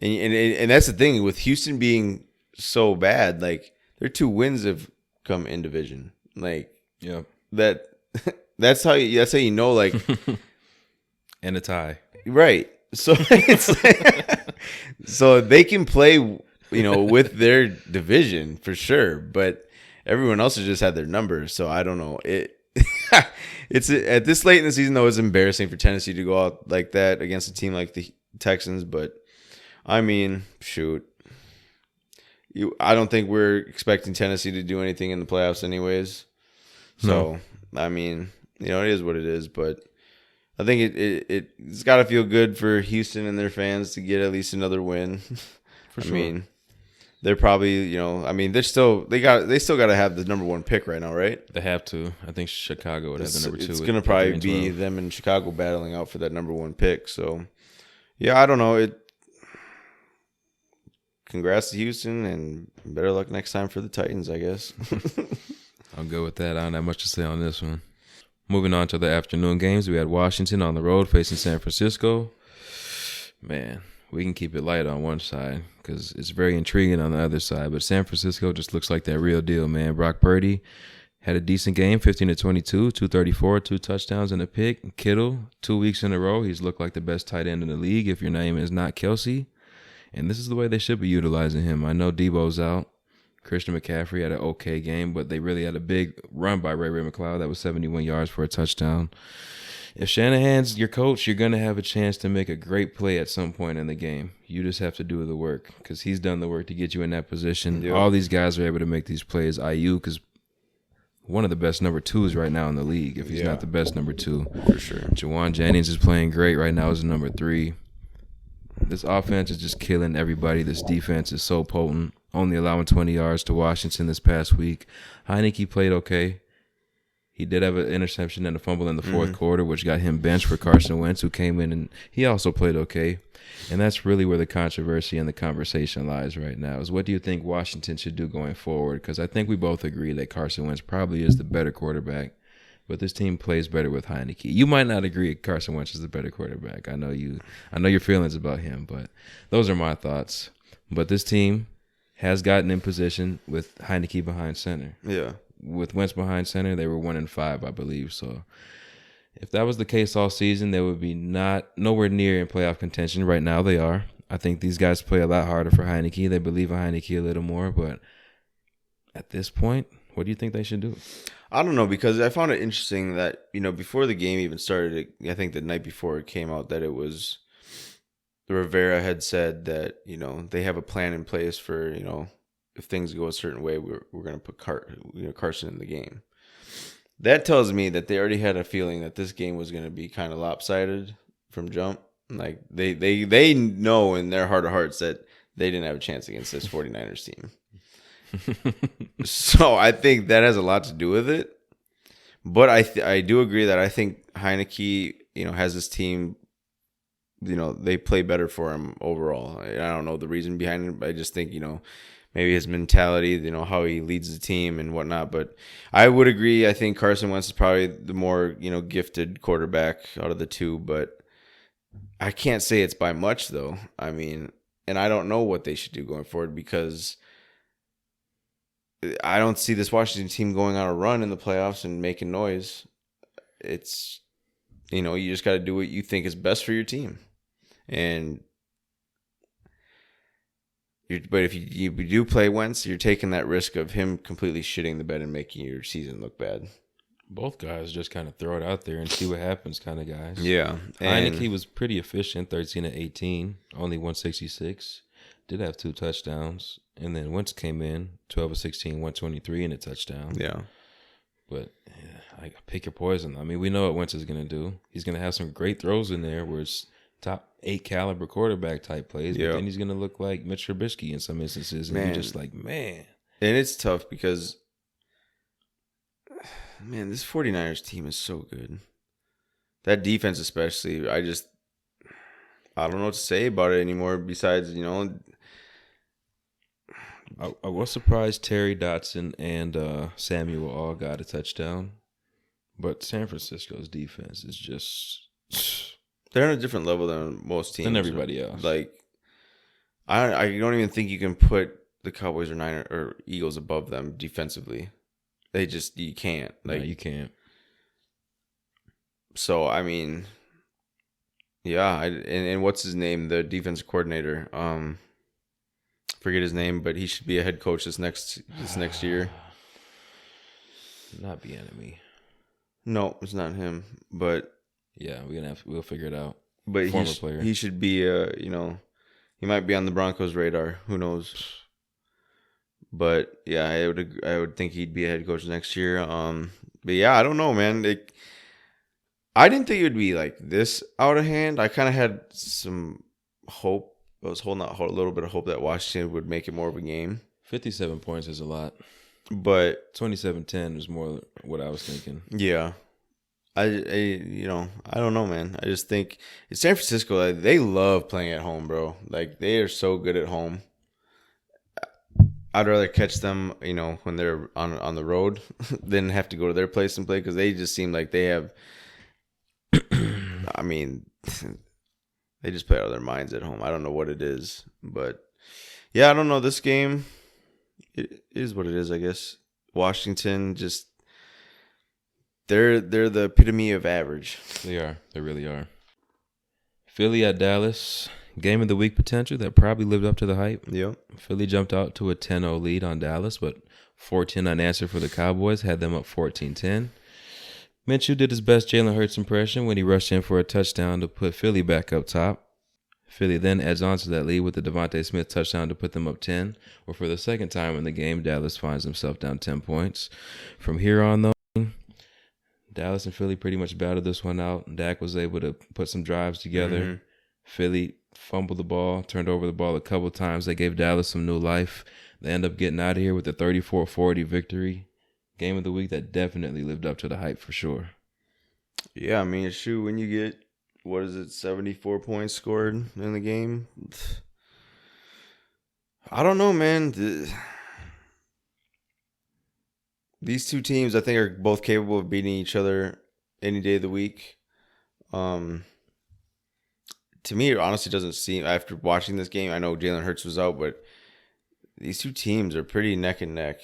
and that's the thing with Houston being so bad, like, their 2 wins have come in division. Like, yeah, that's how you know, like, and a tie, right? So it's like, so they can play, with their division for sure, but everyone else has just had their numbers. So I don't know. It's at this late in the season though, it's embarrassing for Tennessee to go out like that against a team like the Texans. But I mean, shoot. I don't think we're expecting Tennessee to do anything in the playoffs anyways. So, no. I mean, it is what it is. But I think it's got to feel good for Houston and their fans to get at least another win. For sure. I mean, they're probably, they still got to have the number 1 pick right now, right? They have to. I think Chicago would have the number 2. It's going to probably be them and Chicago battling out for that number 1 pick. So, yeah, I don't know. Congrats to Houston, and better luck next time for the Titans, I guess. I'm good with that. I don't have much to say on this one. Moving on to the afternoon games, we had Washington on the road facing San Francisco. Man, we can keep it light on one side because it's very intriguing on the other side. But San Francisco just looks like that real deal, man. Brock Purdy had a decent game, 15-22, 234, 2 touchdowns and a pick. Kittle, 2 weeks in a row, he's looked like the best tight end in the league if your name is not Kelsey. And this is the way they should be utilizing him. I know Debo's out. Christian McCaffrey had an okay game, but they really had a big run by Ray McCloud. That was 71 yards for a touchdown. If Shanahan's your coach, you're going to have a chance to make a great play at some point in the game. You just have to do the work because he's done the work to get you in that position. Yep. All these guys are able to make these plays. Ayuk is one of the best number twos right now in the league, if he's not the best number two. For sure. Jawan Jennings is playing great right now as a number 3. This offense is just killing everybody. This defense is so potent, only allowing 20 yards to Washington this past week. Heineke played okay. He did have an interception and a fumble in the fourth quarter, which got him benched for Carson Wentz, who came in, and he also played okay. And that's really where the controversy and the conversation lies right now, is what do you think Washington should do going forward? Because I think we both agree that Carson Wentz probably is the better quarterback, but this team plays better with Heineke. You might not agree Carson Wentz is the better quarterback. I know your feelings about him, but those are my thoughts. But this team has gotten in position with Heineke behind center. Yeah. With Wentz behind center, they were 1-5, I believe. So if that was the case all season, they would be nowhere near in playoff contention. Right now they are. I think these guys play a lot harder for Heineke. They believe in Heineke a little more, but at this point, what do you think they should do? I don't know, because I found it interesting that, before the game even started, I think the night before it came out that it was Rivera had said that, they have a plan in place for, if things go a certain way, we're going to put Carson in the game. That tells me that they already had a feeling that this game was going to be kind of lopsided from jump. Like they know in their heart of hearts that they didn't have a chance against this 49ers team. So I think that has a lot to do with it. But I do agree that I think Heineke, has this team, they play better for him overall. I don't know the reason behind it, but I just think, maybe his mentality, how he leads the team and whatnot. But I would agree. I think Carson Wentz is probably the more, gifted quarterback out of the two. But I can't say it's by much, though. I mean, and I don't know what they should do going forward, because I don't see this Washington team going on a run in the playoffs and making noise. It's, you just got to do what you think is best for your team. And but if you do play Wentz, you're taking that risk of him completely shitting the bed and making your season look bad. Both guys just kind of throw it out there and see what happens kind of guys. Yeah. Heineke was pretty efficient, 13 of 18, only 166. Did have 2 touchdowns. And then Wentz came in, 12 of 16, 123 and a touchdown. Yeah. But pick your poison. I mean, we know what Wentz is going to do. He's going to have some great throws in there where it's top 8 caliber quarterback type plays. But then he's going to look like Mitch Trubisky in some instances. And you're just like, man. And it's tough because, man, this 49ers team is so good. That defense especially, I don't know what to say about it anymore besides, I was surprised Terry Dotson and Samuel all got a touchdown. But San Francisco's defense is just... They're on a different level than most teams. Than everybody else. Like, I don't even think you can put the Cowboys or Eagles above them defensively. You can't. Like, no, you can't. So, I mean, yeah. And what's his name? The defensive coordinator. Forget his name, but he should be a head coach this next year. Not Bieniemy. No, it's not him. But yeah, we'll figure it out. But Former player. He should be he might be on the Broncos' radar. Who knows? But yeah, I would think he'd be a head coach next year. But yeah, I don't know, man. I didn't think it would be like this out of hand. I kind of had some hope. I was holding out a little bit of hope that Washington would make it more of a game. 57 points is a lot. But 27-10 is more what I was thinking. Yeah. I don't know, man. I just think it's San Francisco. They love playing at home, bro. Like, they are so good at home. I'd rather catch them, when they're on the road than have to go to their place and play, because they just seem like they have. I mean, they just play out of their minds at home. I don't know what it is, but yeah, I don't know. This game, it is what it is, I guess. Washington just. They're the epitome of average. They are. They really are. Philly at Dallas. Game of the week potential that probably lived up to the hype. Yep. Philly jumped out to a 10-0 lead on Dallas, but 14 unanswered for the Cowboys, had them up 14-10. Minshew did his best Jalen Hurts impression when he rushed in for a touchdown to put Philly back up top. Philly then adds on to that lead with the Devontae Smith touchdown to put them up 10. But for the second time in the game, Dallas finds himself down 10 points. From here on, though, Dallas and Philly pretty much battled this one out. Dak was able to put some drives together. Mm-hmm. Philly fumbled the ball, turned over the ball a couple times. They gave Dallas some new life. They end up getting out of here with a 34-40 victory. Game of the week that definitely lived up to the hype for sure. Yeah, I mean, shoot, when you get, 74 points scored in the game? I don't know, man. These two teams, I think, are both capable of beating each other any day of the week. To me, it honestly doesn't seem, after watching this game, I know Jalen Hurts was out, but these two teams are pretty neck and neck.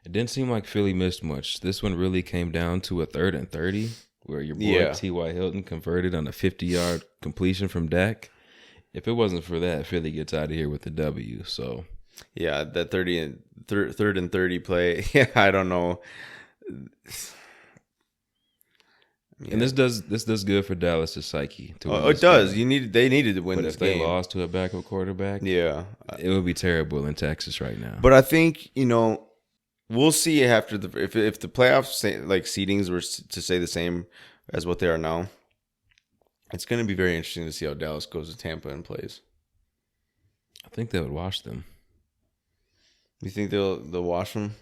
It didn't seem like Philly missed much. This one really came down to a 3rd and 30, where your boy T.Y. Hilton converted on a 50-yard completion from Dak. If it wasn't for that, Philly gets out of here with the W. So, yeah, that 3rd and 30 play. Yeah, I don't know. Yeah. And this does good for Dallas' psyche. It does. They needed to win but this if game. they lost to a backup quarterback, yeah, it would be terrible in Texas right now. But I think we'll see after if the playoffs seedings were to stay the same as what they are now. It's going to be very interesting to see how Dallas goes to Tampa and plays. I think they would wash them. You think they'll wash them?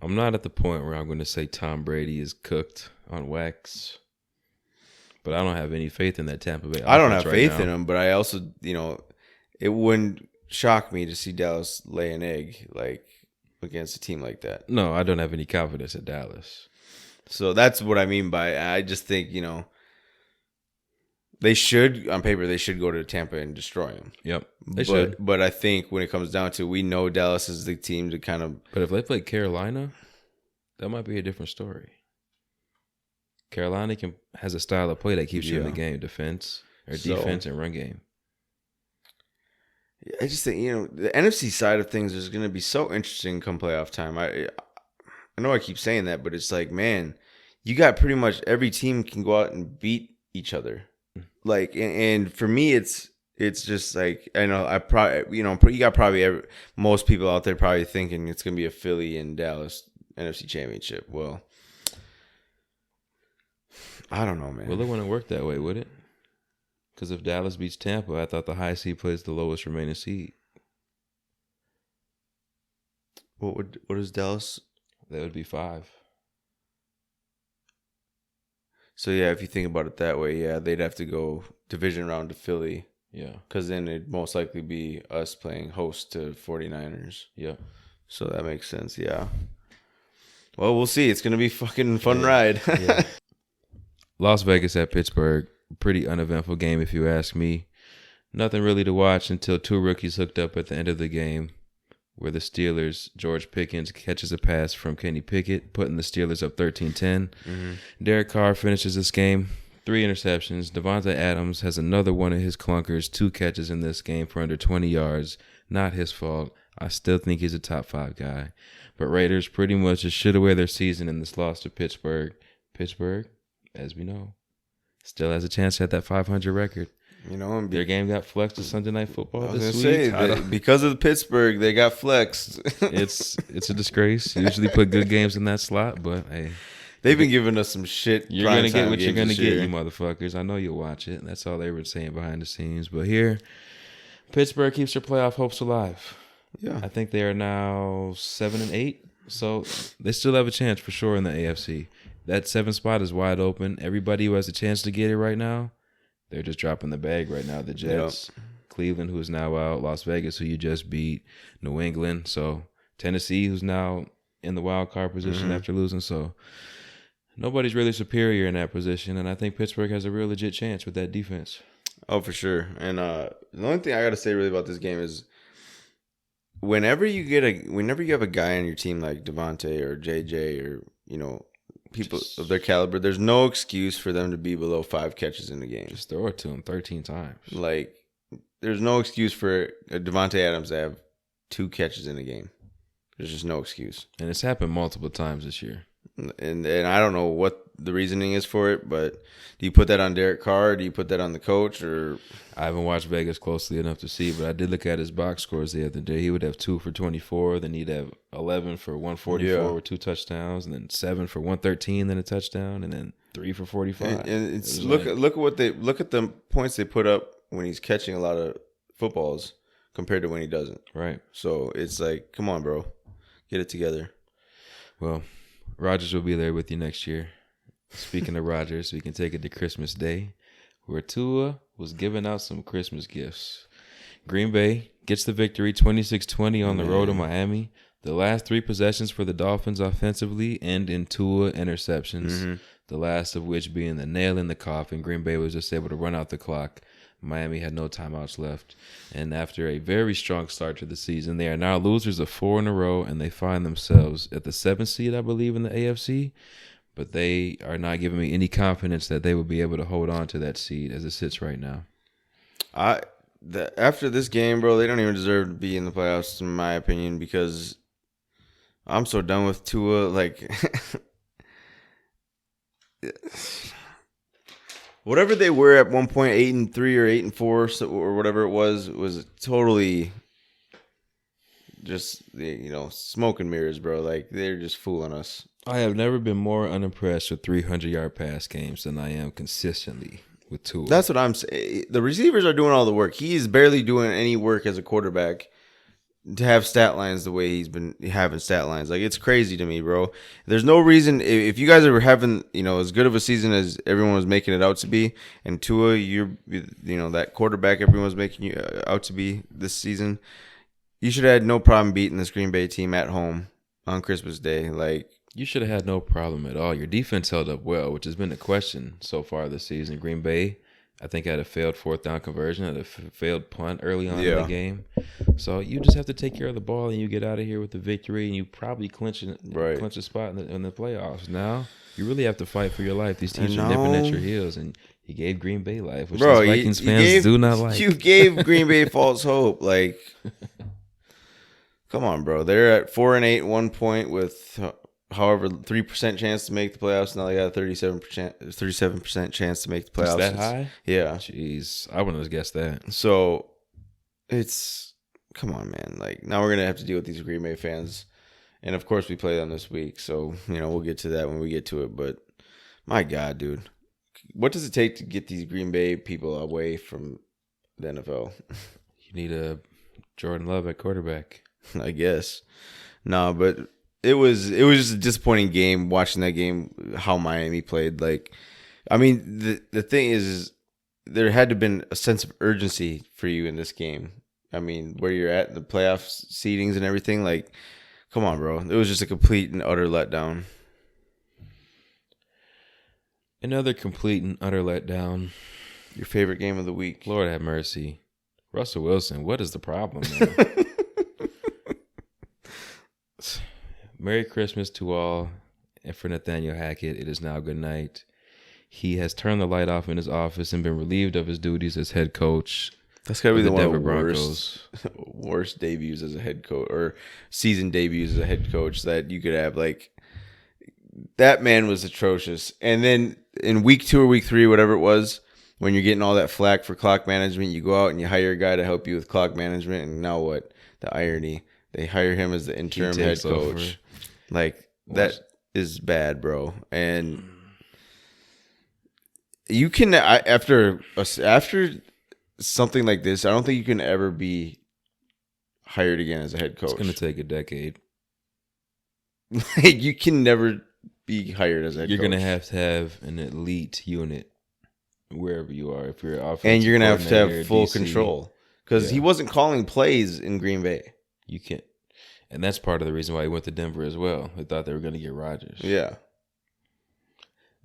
I'm not at the point where I'm going to say Tom Brady is cooked on wax, but I don't have any faith in that Tampa Bay offense. I don't have faith in him, but I also, it wouldn't shock me to see Dallas lay an egg against a team like that. No, I don't have any confidence in Dallas. So that's what I mean by, I just think, they should, on paper, they should go to Tampa and destroy them. Yep, they should. But I think when it comes down to, we know Dallas is the team to kind of. But if they play Carolina, that might be a different story. Carolina has a style of play that keeps you in the game, defense and run game. I just think, the NFC side of things is going to be so interesting come playoff time. I know I keep saying that, but it's like, man, you got pretty much every team can go out and beat each other. And for me, it's just like, I know I probably, you got probably most people out there probably thinking it's going to be a Philly and Dallas NFC Championship. Well, I don't know, man. Well, it wouldn't work that way, would it? Because if Dallas beats Tampa, I thought the high seed plays the lowest remaining seed. What is Dallas? That would be 5. So, yeah, if you think about it that way, yeah, they'd have to go division round to Philly. Yeah. Because then it'd most likely be us playing host to 49ers. Yeah. So that makes sense, yeah. Well, we'll see. It's going to be a fucking fun ride. Yeah. Las Vegas at Pittsburgh. Pretty uneventful game, if you ask me. Nothing really to watch until 2 rookies hooked up at the end of the game, where the Steelers, George Pickens catches a pass from Kenny Pickett, putting the Steelers up 13-10. Mm-hmm. Derek Carr finishes this game, 3 interceptions. Devontae Adams has another one of his clunkers, 2 catches in this game for under 20 yards. Not his fault. I still think he's a top 5 guy. But Raiders pretty much just shit away their season in this loss to Pittsburgh. Pittsburgh, as we know, still has a chance at that 500 record. Their game got flexed to Sunday Night Football this week. Because of Pittsburgh, they got flexed. It's a disgrace. Usually put good games in that slot, but hey, they've been giving us some shit. You're gonna get what you're gonna get, you motherfuckers. I know you'll watch it. That's all they were saying behind the scenes. But here, Pittsburgh keeps their playoff hopes alive. Yeah, I think they are now 7-8, so they still have a chance for sure in the AFC. That 7th spot is wide open. Everybody who has a chance to get it right now, they're just dropping the bag right now. The Jets, Cleveland, who is now out, Las Vegas, who you just beat, New England. So Tennessee, who's now in the wild card position after losing. So nobody's really superior in that position, and I think Pittsburgh has a real legit chance with that defense. Oh, for sure. And the only thing I got to say really about this game is, whenever you have a guy on your team like Devontae or JJ or people of their caliber, there's no excuse for them to be below 5 catches in the game. Just throw it to them 13 times. There's no excuse for Devontae Adams to have 2 catches in the game. There's just no excuse. And it's happened multiple times this year. And I don't know what the reasoning is for it, but do you put that on Derek Carr? Or do you put that on the coach? Or I haven't watched Vegas closely enough to see, but I did look at his box scores the other day. He would have 2 for 24, then he'd have 11 for 144 with 2 touchdowns, and then 7 for 113, then a touchdown, and then 3 for 45. And it's look at the points they put up when he's catching a lot of footballs compared to when he doesn't. Right. So it's like, come on, bro, get it together. Well, Rodgers will be there with you next year. Speaking of Rodgers, we can take it to Christmas Day, where Tua was giving out some Christmas gifts. Green Bay gets the victory 26-20 on the road to Miami. The last 3 possessions for the Dolphins offensively end in Tua interceptions, the last of which being the nail in the coffin. Green Bay was just able to run out the clock. Miami had no timeouts left. And after a very strong start to the season, they are now losers of 4 in a row, and they find themselves at the 7th seed, I believe, in the AFC. But they are not giving me any confidence that they will be able to hold on to that seed as it sits right now. After this game, bro, they don't even deserve to be in the playoffs, in my opinion, because I'm so done with Tua. Like, whatever they were at one point, 8-3 or 8-4, or whatever it was totally just, smoke and mirrors, bro. Like, they're just fooling us. I have never been more unimpressed with 300-yard pass games than I am consistently with Tua. That's what I'm saying. The receivers are doing all the work. He is barely doing any work as a quarterback to have stat lines the way he's been having stat lines. Like, it's crazy to me, bro. There's no reason, if you guys are having, as good of a season as everyone was making it out to be, and Tua, that quarterback everyone was making you out to be this season, you should have had no problem beating this Green Bay team at home on Christmas Day. Like, you should have had no problem at all. Your defense held up well, which has been a question so far this season. Green Bay, I think, had a failed 4th down conversion, had a failed punt early on in the game. So you just have to take care of the ball, and you get out of here with the victory, and you probably clinch a spot in the playoffs. Now you really have to fight for your life. These teams are nipping at your heels, and he gave Green Bay life, which Vikings fans do not like. You gave Green Bay false hope. Like, come on, bro. They're at 4-8 at one point with however 3% chance to make the playoffs. Now they got a 37% chance to make the playoffs. Is that high? Yeah. Jeez, I wouldn't have guessed that. So come on, man. Like, now we're gonna have to deal with these Green Bay fans, and of course we play them this week. So we'll get to that when we get to it. But my God, dude, what does it take to get these Green Bay people away from the NFL? You need a Jordan Love at quarterback, I guess. No, but it was just a disappointing game watching that game, how Miami played. Like, I mean, the thing is there had to have been a sense of urgency for you in this game. I mean, where you're at, the playoff seedings and everything. Like, come on, bro. It was just a complete and utter letdown. Another complete and utter letdown. Your favorite game of the week. Lord have mercy. Russell Wilson, what is the problem, man? Merry Christmas to all, and for Nathaniel Hackett, it is now good night. He has turned the light off in his office and been relieved of his duties as head coach. That's got to be the one Denver of the worst debuts as a head coach, or season debuts as a head coach that you could have. Like, that man was atrocious. And then in week 2 or week 3, whatever it was, when you're getting all that flack for clock management, you go out and you hire a guy to help you with clock management, and now what? The irony. They hire him as the interim head coach. Like, that is bad, bro. And you can, after something like this, I don't think you can ever be hired again as a head coach. It's going to take a decade. You can never be hired as a head coach. You're going to have an elite unit wherever you are. If you're offensive, and you're going to have full DC, control, because he wasn't calling plays in Green Bay. You can't. And that's part of the reason why he went to Denver as well. They thought they were going to get Rodgers. Yeah.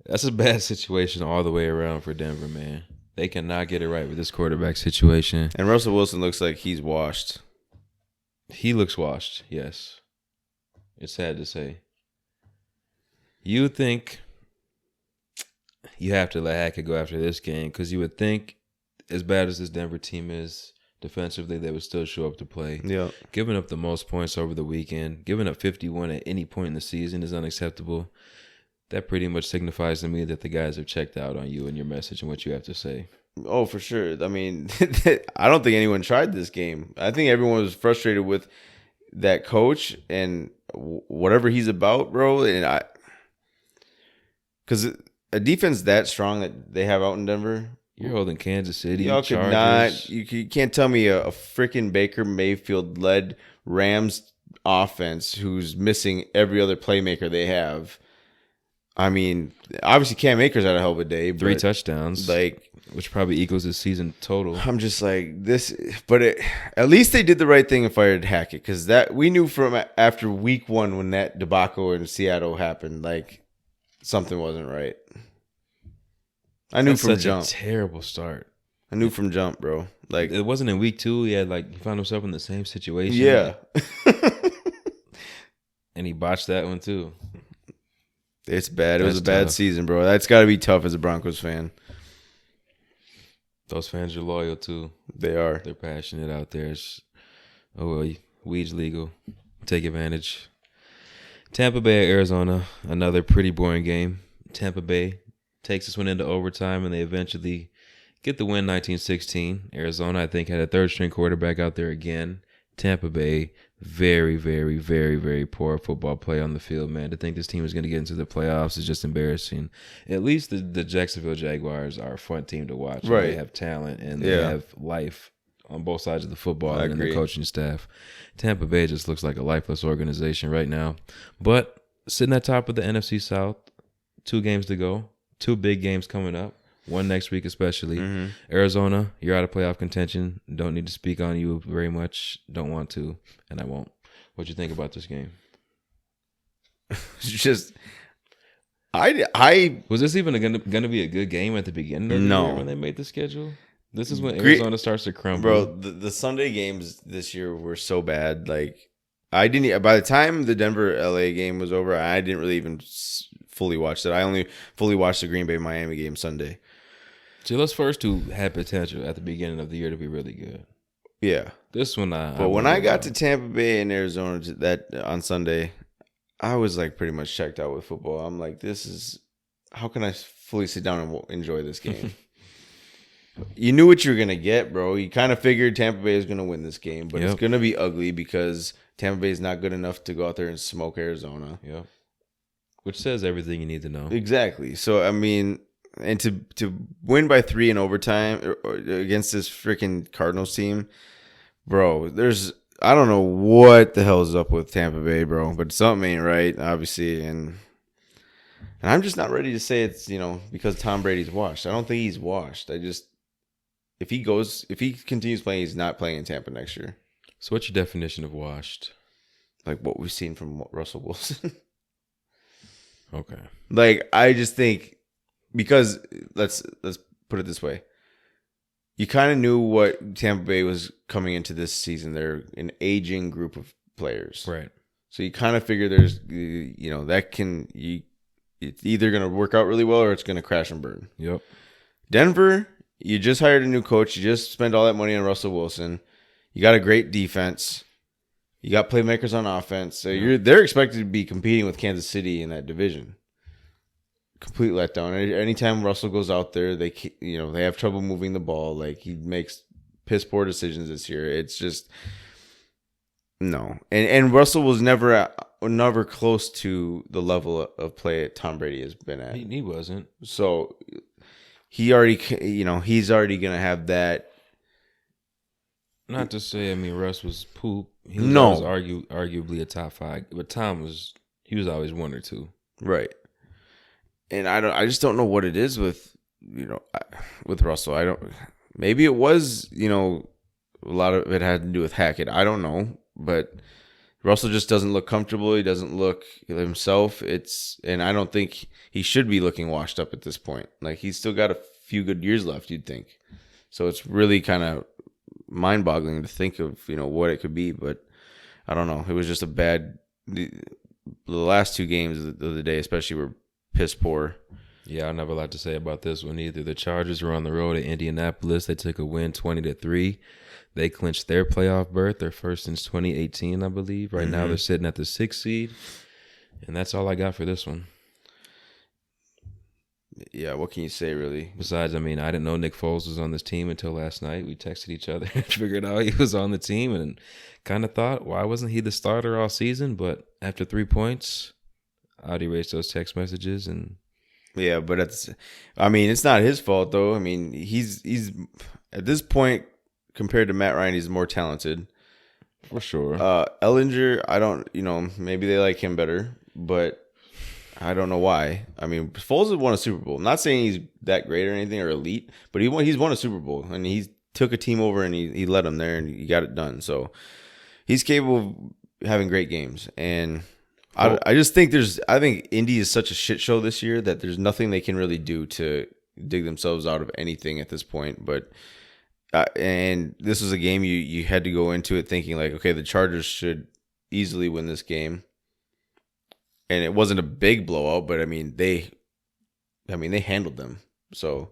That's a bad situation all the way around for Denver, man. They cannot get it right with this quarterback situation. And Russell Wilson looks like he's washed. He looks washed, yes. It's sad to say. You would think you have to let Hackett go after this game, because you would think, as bad as this Denver team is defensively, they would still show up to play. Yeah. Giving up the most points over the weekend, giving up 51 at any point in the season is unacceptable. that pretty much signifies to me that the guys have checked out on you and your message and what you have to say. Oh, for sure. I mean, I don't think anyone tried this game. I think everyone was frustrated with that coach and whatever he's about, bro. And because a defense that strong that they have out in Denver, you're holding Kansas City, y'all could Chargers. not. You can't tell me a freaking Baker Mayfield led Rams offense who's missing every other playmaker they have. I mean, obviously Cam Akers had a hell of a day. 3 touchdowns, which probably equals his season total. I'm just like this, but at least they did the right thing and fired Hackett, because that we knew from after week 1 when that debacle in Seattle happened, like something wasn't right. I knew from jump. A terrible start. I knew from jump, bro. Like it wasn't in week 2. He found himself in the same situation. Yeah, and he botched that one too. It's bad. It was a bad season, bro. That's got to be tough as a Broncos fan. Those fans are loyal too. They are. They're passionate out there. Weed's legal. Take advantage. Tampa Bay, Arizona. Another pretty boring game. Tampa Bay takes this one into overtime, and they eventually get the win 19-16. Arizona, I think, had a third-string quarterback out there again. Tampa Bay, very, very, very, very poor football play on the field, man. To think this team is going to get into the playoffs is just embarrassing. At least the Jacksonville Jaguars are a fun team to watch. Right. They have talent, and they have life on both sides of the football and the coaching staff. Tampa Bay just looks like a lifeless organization right now. But sitting at top of the NFC South, 2 games to go, 2 big games coming up. One next week especially. Mm-hmm. Arizona, you're out of playoff contention. Don't need to speak on you very much. Don't want to, and I won't. What you think about this game? Just, I was this even gonna be a good game at the beginning of the year when they made the schedule? This is when Arizona starts to crumble. Bro, the Sunday games this year were so bad. Like, I didn't. By the time the Denver LA game was over, I didn't really even fully watch it. I only fully watched the Green Bay Miami game Sunday. See, those first 2 had potential at the beginning of the year to be really good. Yeah, this one, but when I got to Tampa Bay and Arizona on Sunday, I was like pretty much checked out with football. I'm like, this is how can I fully sit down and enjoy this game? You knew what you were gonna get, bro. You kind of figured Tampa Bay is gonna win this game, but it's gonna be ugly because Tampa Bay is not good enough to go out there and smoke Arizona. Yeah, which says everything you need to know. Exactly. So I mean. And to win by 3 in overtime or against this freaking Cardinals team, bro, I don't know what the hell is up with Tampa Bay, bro, but something ain't right, obviously, and I'm just not ready to say it's, because Tom Brady's washed. I don't think he's washed. If he continues playing, he's not playing in Tampa next year. So what's your definition of washed? Like what we've seen from Russell Wilson. Okay. Like, I just think, because let's put it this way. You kind of knew what Tampa Bay was coming into this season. They're an aging group of players. Right. So you kind of figure there's, it's either going to work out really well or it's going to crash and burn. Yep. Denver, you just hired a new coach. You just spent all that money on Russell Wilson. You got a great defense. You got playmakers on offense. So they're expected to be competing with Kansas City in that division. Complete letdown. Anytime Russell goes out there, they have trouble moving the ball. Like, he makes piss poor decisions this year. It's just no. And Russell was never close to the level of play that Tom Brady has been at. He wasn't. So he's already gonna have that. Not to say, Russ was poop. He was always arguably a top 5, but Tom was always 1 or 2. Right. And I just don't know what it is with Russell. Maybe it was, a lot of it had to do with Hackett. I don't know, but Russell just doesn't look comfortable. He doesn't look himself. And I don't think he should be looking washed up at this point. Like, he's still got a few good years left, you'd think. So it's really kind of mind-boggling to think of, what it could be, but I don't know. It was just the last 2 games of the day, especially, were piss poor. Yeah, I don't have a lot to say about this one either. The Chargers were on the road at Indianapolis. They took a win 20-3. They clinched their playoff berth, their first since 2018, I believe. Right now they're sitting at the 6th seed. And that's all I got for this one. Yeah, what can you say, really? Besides, I mean, I didn't know Nick Foles was on this team until last night. We texted each other and figured out he was on the team and kind of thought, why wasn't he the starter all season? But after 3 points, I'd erase those text messages and Yeah, but I mean, it's not his fault though. I mean, he's at this point compared to Matt Ryan, he's more talented. for sure. Ellinger, I don't, maybe they like him better, but I don't know why. I mean, Foles has won a Super Bowl. I'm not saying he's that great or anything or elite, but he's won a Super Bowl and he took a team over and he led them there and he got it done. So he's capable of having great games. And I just think I think Indy is such a shit show this year that there's nothing they can really do to dig themselves out of anything at this point. But and this was a game you had to go into it thinking like, okay, the Chargers should easily win this game. And it wasn't a big blowout, but I mean they handled them. So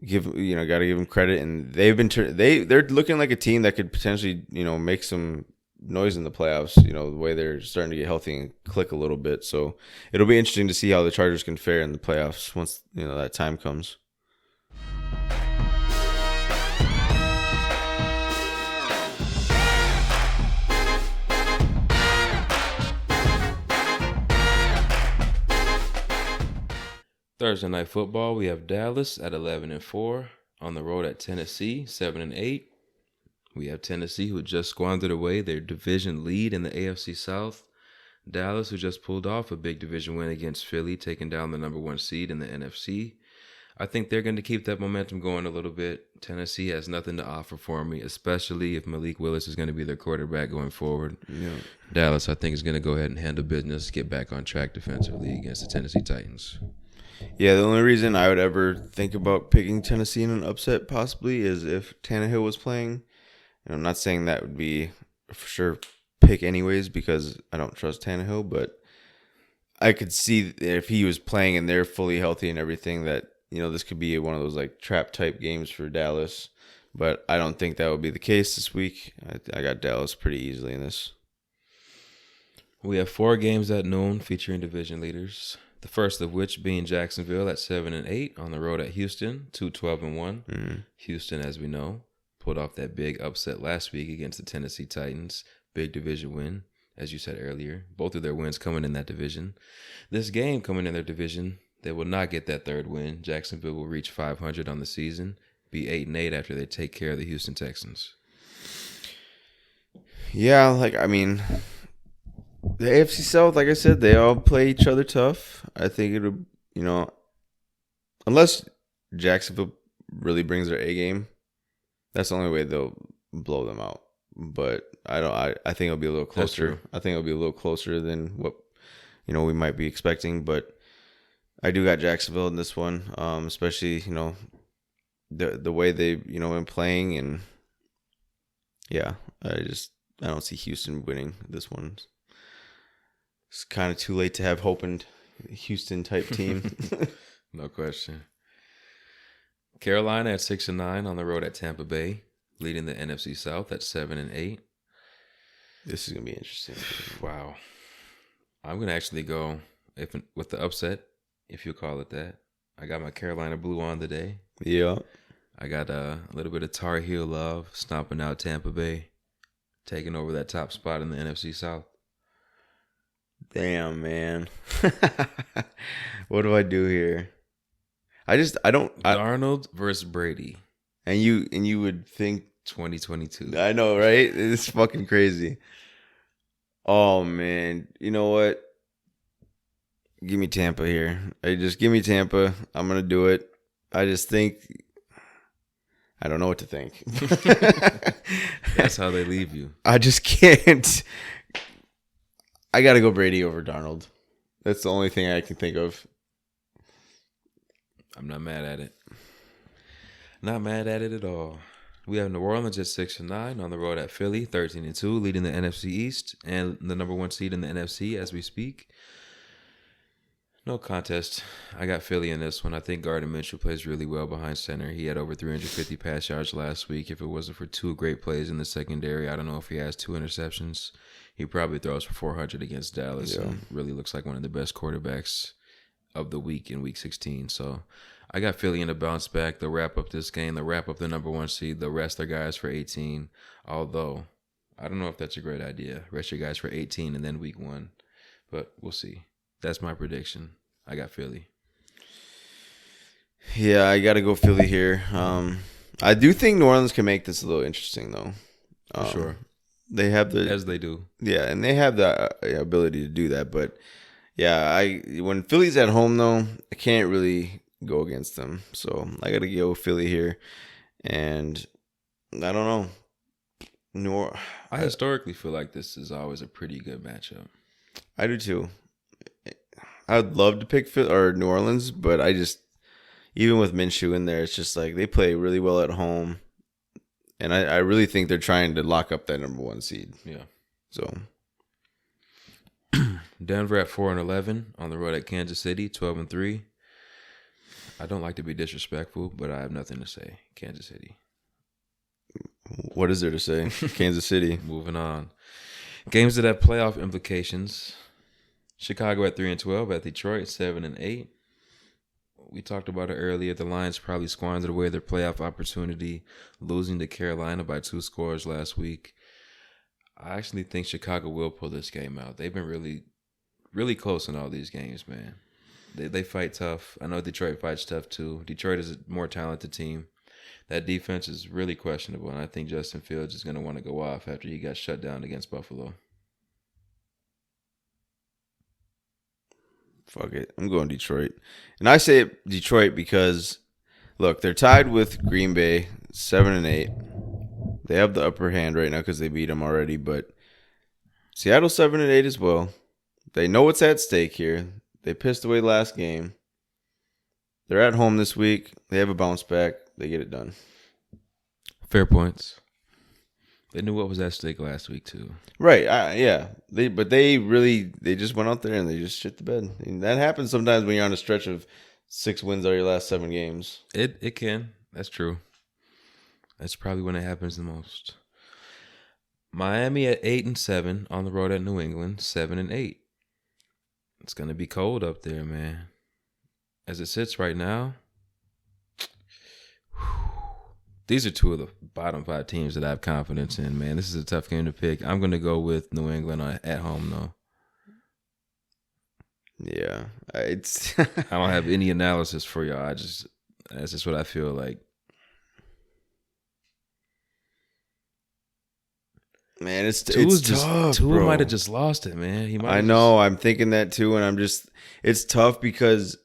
got to give them credit, and they're looking like a team that could potentially make some noise in the playoffs. The way they're starting to get healthy and click a little bit. So it'll be interesting to see how the Chargers can fare in the playoffs once that time comes. Thursday night football, we have Dallas at 11-4 on the road at Tennessee 7-8. We have Tennessee, who just squandered away their division lead in the AFC South. Dallas, who just pulled off a big division win against Philly, taking down the number 1 seed in the NFC. I think they're going to keep that momentum going a little bit. Tennessee has nothing to offer for me, especially if Malik Willis is going to be their quarterback going forward. Yeah. Dallas, I think, is going to go ahead and handle business, get back on track defensively against the Tennessee Titans. Yeah, the only reason I would ever think about picking Tennessee in an upset possibly is if Tannehill was playing. And I'm not saying that would be for sure pick anyways because I don't trust Tannehill, but I could see if he was playing and they're fully healthy and everything that, this could be one of those like trap type games for Dallas. But I don't think that would be the case this week. I got Dallas pretty easily in this. We have 4 games at noon featuring division leaders. The first of which being Jacksonville at 7-8 on the road at Houston, 2-12-1. Mm-hmm. Houston, as we know, pulled off that big upset last week against the Tennessee Titans. Big division win, as you said earlier. Both of their wins coming in that division. This game coming in their division, they will not get that third win. Jacksonville will reach 500 on the season, be 8-8 after they take care of the Houston Texans. Yeah, the AFC South, like I said, they all play each other tough. I think it'll, unless Jacksonville really brings their A game, that's the only way they'll blow them out. But I think it'll be a little closer. I think it'll be a little closer than what we might be expecting. But I do got Jacksonville in this one, especially the way they've been playing, and yeah, I don't see Houston winning this one. It's kind of too late to have hope in Houston type team. No question. Carolina at 6-9 on the road at Tampa Bay, leading the NFC South at 7-8. This is gonna be interesting. Wow. I'm gonna actually go with the upset, if you call it that. I got my Carolina blue on today. Yeah. I got a little bit of Tar Heel love, stomping out Tampa Bay, taking over that top spot in the NFC South. Damn, man. What do I do here? I don't. Darnold versus Brady. And you would think 2022. I know, right? It's fucking crazy. Oh man, you know what? Give me Tampa here. Just give me Tampa. I'm gonna do it. I just think I don't know what to think. That's how they leave you. I just can't. I gotta go Brady over Darnold. That's the only thing I can think of. I'm not mad at it. Not mad at it at all. We have New Orleans at 6-9 on the road at Philly, 13-2, leading the NFC East and the number 1 seed in the NFC as we speak. No contest. I got Philly in this one. I think Gardner Minshew plays really well behind center. He had over 350 pass yards last week. If it wasn't for 2 great plays in the secondary, I don't know if he has 2 interceptions. He probably throws for 400 against Dallas and really looks like one of the best quarterbacks of the week in week 16. So I got Philly in a bounce back. They'll wrap up this game. They'll wrap up the number 1 seed. They'll rest their guys for 18. Although, I don't know if that's a great idea. Rest your guys for 18 and then week 1. But we'll see. That's my prediction. I got Philly. Yeah, I got to go Philly here. I do think New Orleans can make this a little interesting, though. For sure. They have the As they do. Yeah, and they have the ability to do that. But yeah, when Philly's at home though, I can't really go against them. So I got to go Philly here, and I don't know. I historically feel like this is always a pretty good matchup. I do too. I would love to pick Philly or New Orleans, but I just even with Minshew in there, it's just like they play really well at home. And I really think they're trying to lock up that number 1 seed. Yeah. So Denver at 4-11 on the road at Kansas City, 12-3. I don't like to be disrespectful, but I have nothing to say. Kansas City. What is there to say? Kansas City. Moving on. Games that have playoff implications. Chicago at 3-12 at Detroit, 7-8. We talked about it earlier. The Lions probably squandered away their playoff opportunity, losing to Carolina by 2 scores last week. I actually think Chicago will pull this game out. They've been really, really close in all these games, man. They fight tough. I know Detroit fights tough too. Detroit is a more talented team. That defense is really questionable, and I think Justin Fields is going to want to go off after he got shut down against Buffalo. Fuck it. I'm going Detroit. And I say Detroit because, look, they're tied with Green Bay, 7-8. They have the upper hand right now because they beat them already. But Seattle 7-8 as well. They know what's at stake here. They pissed away last game. They're at home this week. They have a bounce back. They get it done. Fair points. They knew what was at stake last week too. Right. Yeah. They just went out there and they just shit the bed. And that happens sometimes when you're on a stretch of 6 wins out of your last 7 games. It can. That's true. That's probably when it happens the most. Miami at 8-7 on the road at New England, 7-8. It's gonna be cold up there, man. As it sits right now, these are 2 of the bottom 5 teams that I have confidence in, man. This is a tough game to pick. I'm going to go with New England at home, though. Yeah. It's I don't have any analysis for y'all. That's just what I feel like. Man, it's tough, Tua might have just lost it, man. I know. I'm thinking that too, and it's tough because...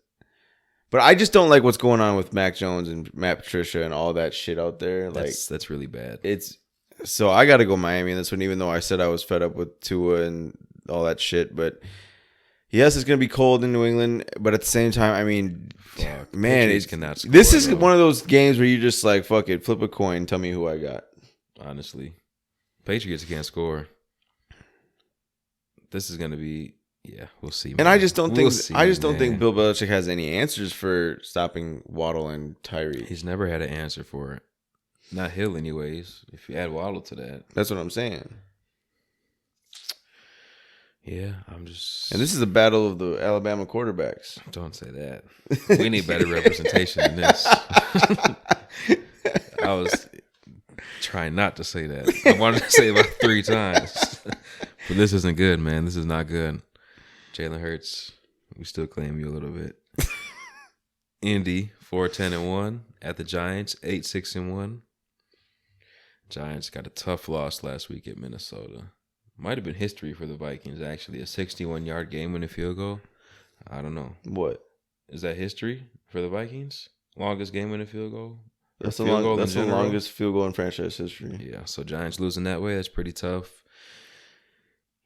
But I just don't like what's going on with Mac Jones and Matt Patricia and all that shit out there. That's really bad. So I got to go Miami in this one, even though I said I was fed up with Tua and all that shit. But yes, it's going to be cold in New England. But at the same time, I mean, man, this is one of those games where you just like, fuck it, flip a coin, tell me who I got. Honestly, Patriots can't score. This is going to be... Yeah, we'll see. Man. And I just don't think Bill Belichick has any answers for stopping Waddle and Tyree. He's never had an answer for it. Not Hill, anyways. If you add Waddle to that, that's what I'm saying. Yeah, I'm just. And this is a battle of the Alabama quarterbacks. Don't say that. We need better representation than this. I was trying not to say that. I wanted to say it about 3 times, but this isn't good, man. This is not good. Jalen Hurts, we still claim you a little bit. Indy, 4-10-1 at the Giants, 8-6-1. Giants got a tough loss last week at Minnesota. Might have been history for the Vikings, actually. A 61-yard game-winning field goal. I don't know. What? Is that history for the Vikings? Longest game-winning field goal? That's the longest field goal in franchise history. Yeah, so Giants losing that way, that's pretty tough.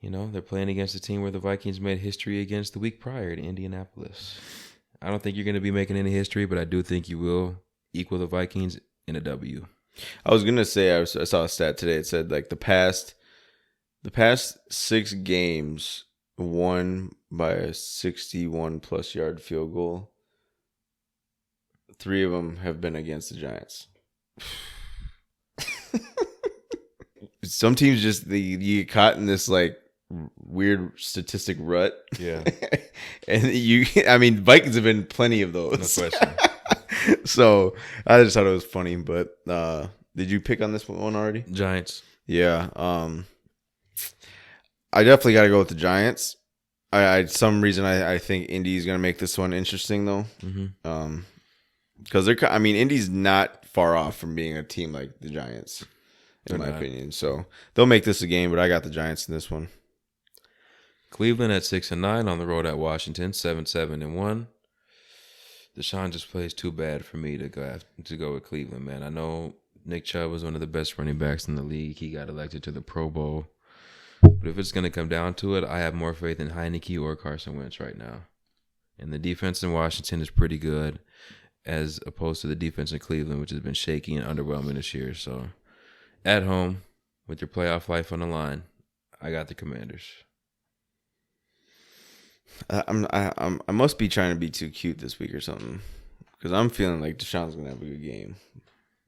You know, they're playing against a team where the Vikings made history against the week prior to Indianapolis. I don't think you're going to be making any history, but I do think you will equal the Vikings in a W. I was going to say, I saw a stat today. It said, like, the past 6 games won by a 61-plus yard field goal. 3 of them have been against the Giants. Some teams just, you get caught in this, like, weird statistic rut. Yeah. And Vikings have been plenty of those. No question. So I just thought it was funny. But did you pick on this one already? Giants. Yeah. I definitely got to go with the Giants. Some reason I think Indy's gonna make this one interesting though. Mm-hmm. Because Indy's not far off from being a team like the Giants, in my opinion. So they'll make this a game, but I got the Giants in this one. Cleveland at 6-9 on the road at Washington, 7-1. Deshaun just plays too bad for me to go with Cleveland, man. I know Nick Chubb was one of the best running backs in the league. He got elected to the Pro Bowl. But if it's going to come down to it, I have more faith in Heineke or Carson Wentz right now. And the defense in Washington is pretty good as opposed to the defense in Cleveland, which has been shaky and underwhelming this year. So at home, with your playoff life on the line, I got the Commanders. I must be trying to be too cute this week or something, because I'm feeling like Deshaun's going to have a good game.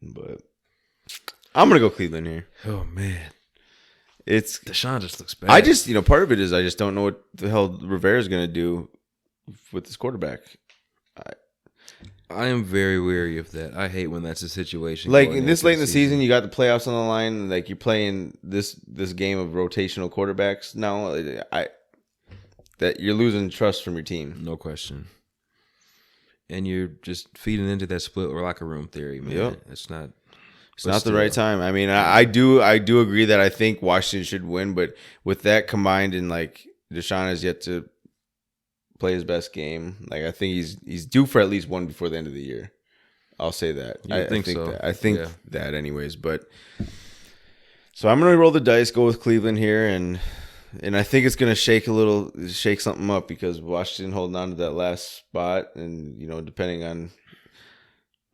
But I'm going to go Cleveland here. Oh, man. It's Deshaun just looks bad. I just, part of it is I just don't know what the hell Rivera's going to do with this quarterback. I am very wary of that. I hate when that's a situation. Like this late in the season, you got the playoffs on the line. Like you're playing this game of rotational quarterbacks. Now, that you're losing trust from your team. No question. And you're just feeding into that split or locker room theory, man. Yep. It's not the right time. I do agree that I think Washington should win, but with that combined and like Deshaun has yet to play his best game, like I think he's due for at least one before the end of the year. I'll say that. I think so. I think that anyways, but so I'm gonna roll the dice, go with Cleveland here, and I think it's gonna shake something up because Washington holding on to that last spot, and depending on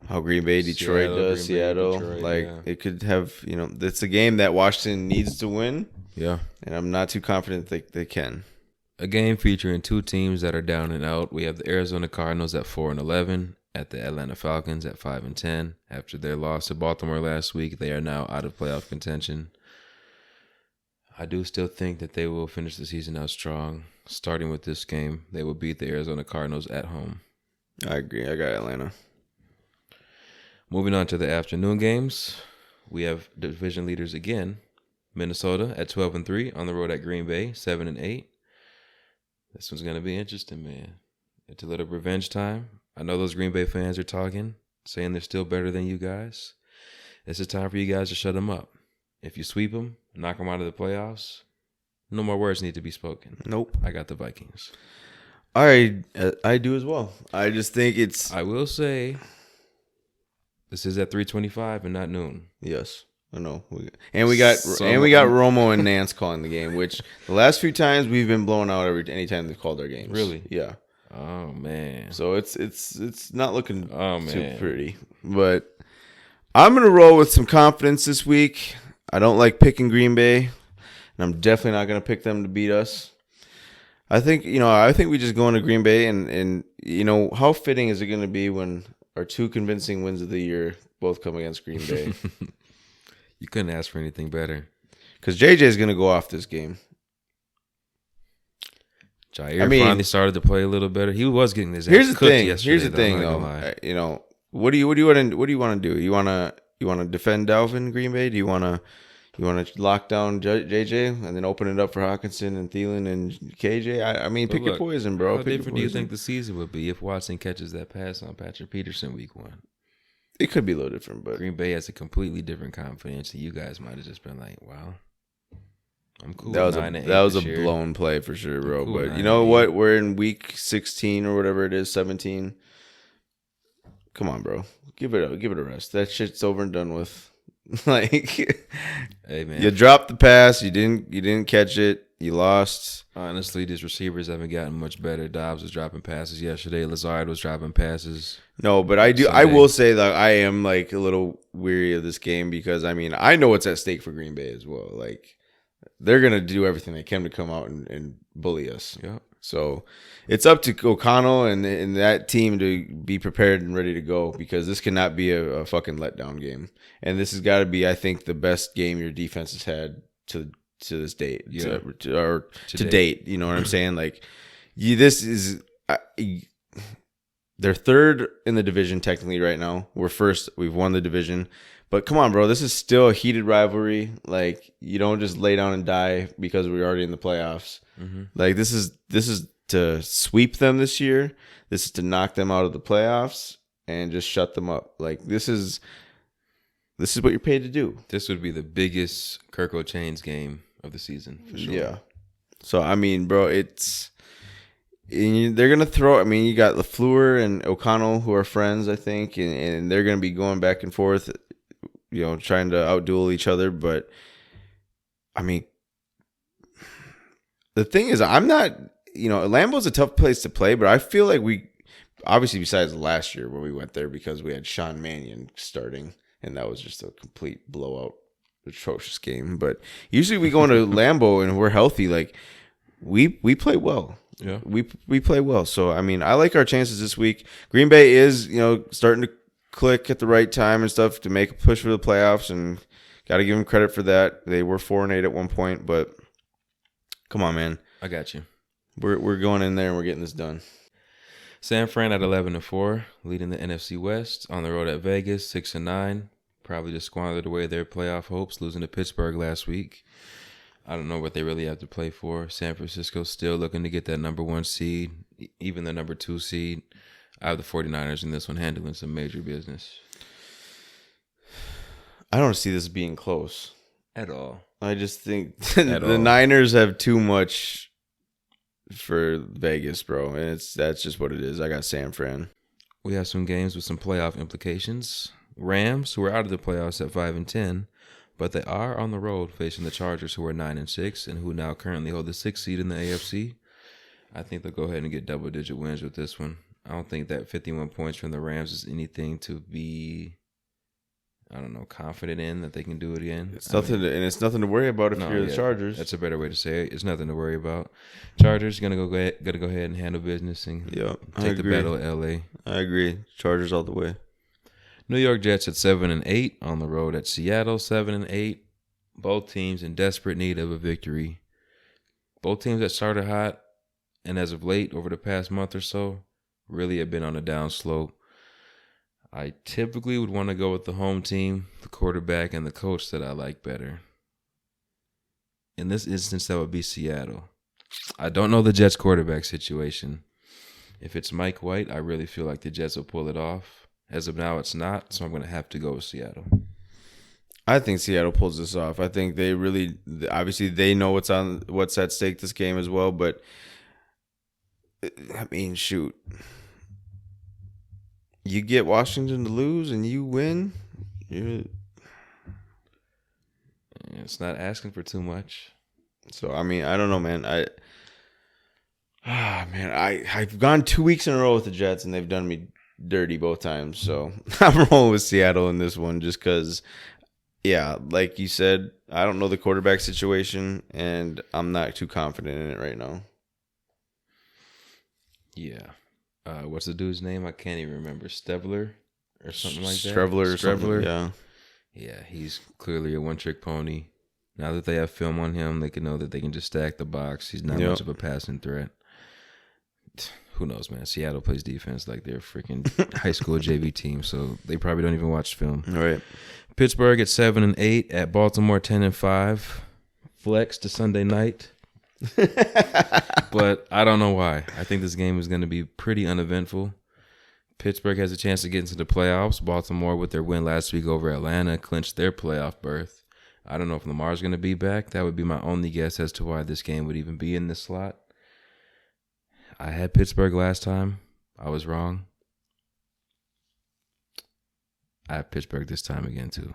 how Green Bay, Detroit does, Seattle, it could have, it's a game that Washington needs to win. Yeah. And I'm not too confident they can. A game featuring two teams that are down and out. We have the Arizona Cardinals at 4-11, at the Atlanta Falcons at 5-10. After their loss to Baltimore last week, they are now out of playoff contention. I do still think that they will finish the season out strong. Starting with this game, they will beat the Arizona Cardinals at home. I agree. I got Atlanta. Moving on to the afternoon games, we have division leaders again. Minnesota at 12-3 on the road at Green Bay, 7-8. This one's gonna be interesting, man. It's a little revenge time. I know those Green Bay fans are talking, saying they're still better than you guys. It's a time for you guys to shut them up. If you sweep them, knock them out of the playoffs, no more words need to be spoken. Nope. I got the Vikings. I do as well. I just think it's. I will say. This is at 3:25 and not noon. Yes, I know. We got Romo and Nance calling the game, which the last few times we've been blown out anytime they've called our games. Really? Yeah. Oh man. So it's not looking too pretty. But I'm gonna roll with some confidence this week. I don't like picking Green Bay, and I'm definitely not gonna pick them to beat us. I think we just go into Green Bay and how fitting is it gonna be when our two convincing wins of the year both come against Green Bay. You couldn't ask for anything better. Because JJ is going to go off this game. Jair finally started to play a little better. He was getting his ass cooked yesterday. Here's the thing, though. What do you want to do? You want to defend Dalvin Green Bay? Do you want to lock down JJ and then open it up for Hawkinson and Thielen and KJ? Pick your poison, bro. How different do you think the season would be if Watson catches that pass on Patrick Peterson week 1? It could be a little different, but Green Bay has a completely different confidence. You guys might have just been like, "Wow, I'm cool." That was a blown play for sure, bro. Cool, but you know what? We're in week 16 or whatever it is, 17. Come on, bro. Give it a rest. That shit's over and done with. Hey man, you dropped the pass. You didn't catch it. You lost. Honestly, these receivers haven't gotten much better. Dobbs was dropping passes yesterday. Lazard was dropping passes. No, but I will say that I am a little weary of this game because I know what's at stake for Green Bay as well. Like they're gonna do everything they can to come out and bully us. Yeah. So it's up to O'Connell and that team to be prepared and ready to go because this cannot be a fucking letdown game. And this has got to be, I think, the best game your defense has had to to this date, Yeah. to date. You know what I'm saying? Like, this is they're third in the division technically right now. We're first. We've won the division, but come on, bro. This is still a heated rivalry. Like, you don't just lay down and die because we're already in the playoffs. Mm-hmm. Like, this is to sweep them this year. This is to knock them out of the playoffs and just shut them up. Like, this is what you're paid to do. This would be the biggest Kirk O'Chains game of the season for sure. Yeah. So, I mean, bro, they're going to throw. I mean, you got LaFleur and O'Connell who are friends, I think, and they're going to be going back and forth, you know, trying to outduel each other. But, I mean, the thing is, I'm not, you know, Lambeau's a tough place to play, but I feel like we, obviously besides last year where we went there because we had Sean Mannion starting, and that was just a complete blowout, atrocious game. But usually we go into Lambeau and we're healthy. Like, we play well. Yeah. We play well. So, I mean, I like our chances this week. Green Bay is, you know, starting to click at the right time and stuff to make a push for the playoffs, and got to give them credit for that. They were 4-8 at one point, but come on, man. I got you. We're going in there and we're getting this done. San Fran at 11-4, leading the NFC West. On the road at Vegas, 6-9. Probably just squandered away their playoff hopes, losing to Pittsburgh last week. I don't know what they really have to play for. San Francisco still looking to get that number 1 seed, even the number 2 seed. I have the 49ers in this one handling some major business. I don't see this being close At all. I just think the Niners have too much for Vegas, bro, and that's just what it is. I got San Fran. We have some games with some playoff implications. Rams, who are out of the playoffs at 5-10, but they are on the road facing the Chargers, who are 9-6 and who now currently hold the 6th seed in the AFC. I think they'll go ahead and get double-digit wins with this one. I don't think that 51 points from the Rams is anything to be, I don't know, confident in that they can do it again. It's nothing to worry about if you're the Chargers. That's a better way to say it. It's nothing to worry about. Chargers gonna go ahead and handle business and take the battle of LA. I agree. Chargers all the way. New York Jets at 7-8 on the road at Seattle, 7-8. Both teams in desperate need of a victory. Both teams that started hot, and as of late, over the past month or so, really have been on a down slope. I typically would want to go with the home team, the quarterback, and the coach that I like better. In this instance, that would be Seattle. I don't know the Jets quarterback situation. If it's Mike White, I really feel like the Jets will pull it off. As of now, it's not, so I'm going to have to go with Seattle. I think Seattle pulls this off. I think they really, obviously, they know what's at stake this game as well. But I mean, shoot, you get Washington to lose and you win. It's not asking for too much. So I mean, I don't know, man. I've gone 2 weeks in a row with the Jets and they've done me dirty both times. So I'm rolling with Seattle in this one just because, yeah, like you said, I don't know the quarterback situation and I'm not too confident in it right now. Yeah. What's the dude's name? I can't even remember. Stevler or something like that? Strevler. Yeah. Yeah, he's clearly a one-trick pony. Now that they have film on him, they can know that they can just stack the box. He's not much of a passing threat. Who knows, man? Seattle plays defense like they're a freaking high school JV team, so they probably don't even watch film. All right. Pittsburgh at 7-8, at Baltimore 10-5. Flex to Sunday night. But I don't know why. I think this game is going to be pretty uneventful. Pittsburgh has a chance to get into the playoffs. Baltimore, with their win last week over Atlanta, clinched their playoff berth. I don't know if Lamar's going to be back. That would be my only guess as to why this game would even be in this slot. I had Pittsburgh last time. I was wrong. I have Pittsburgh this time again, too.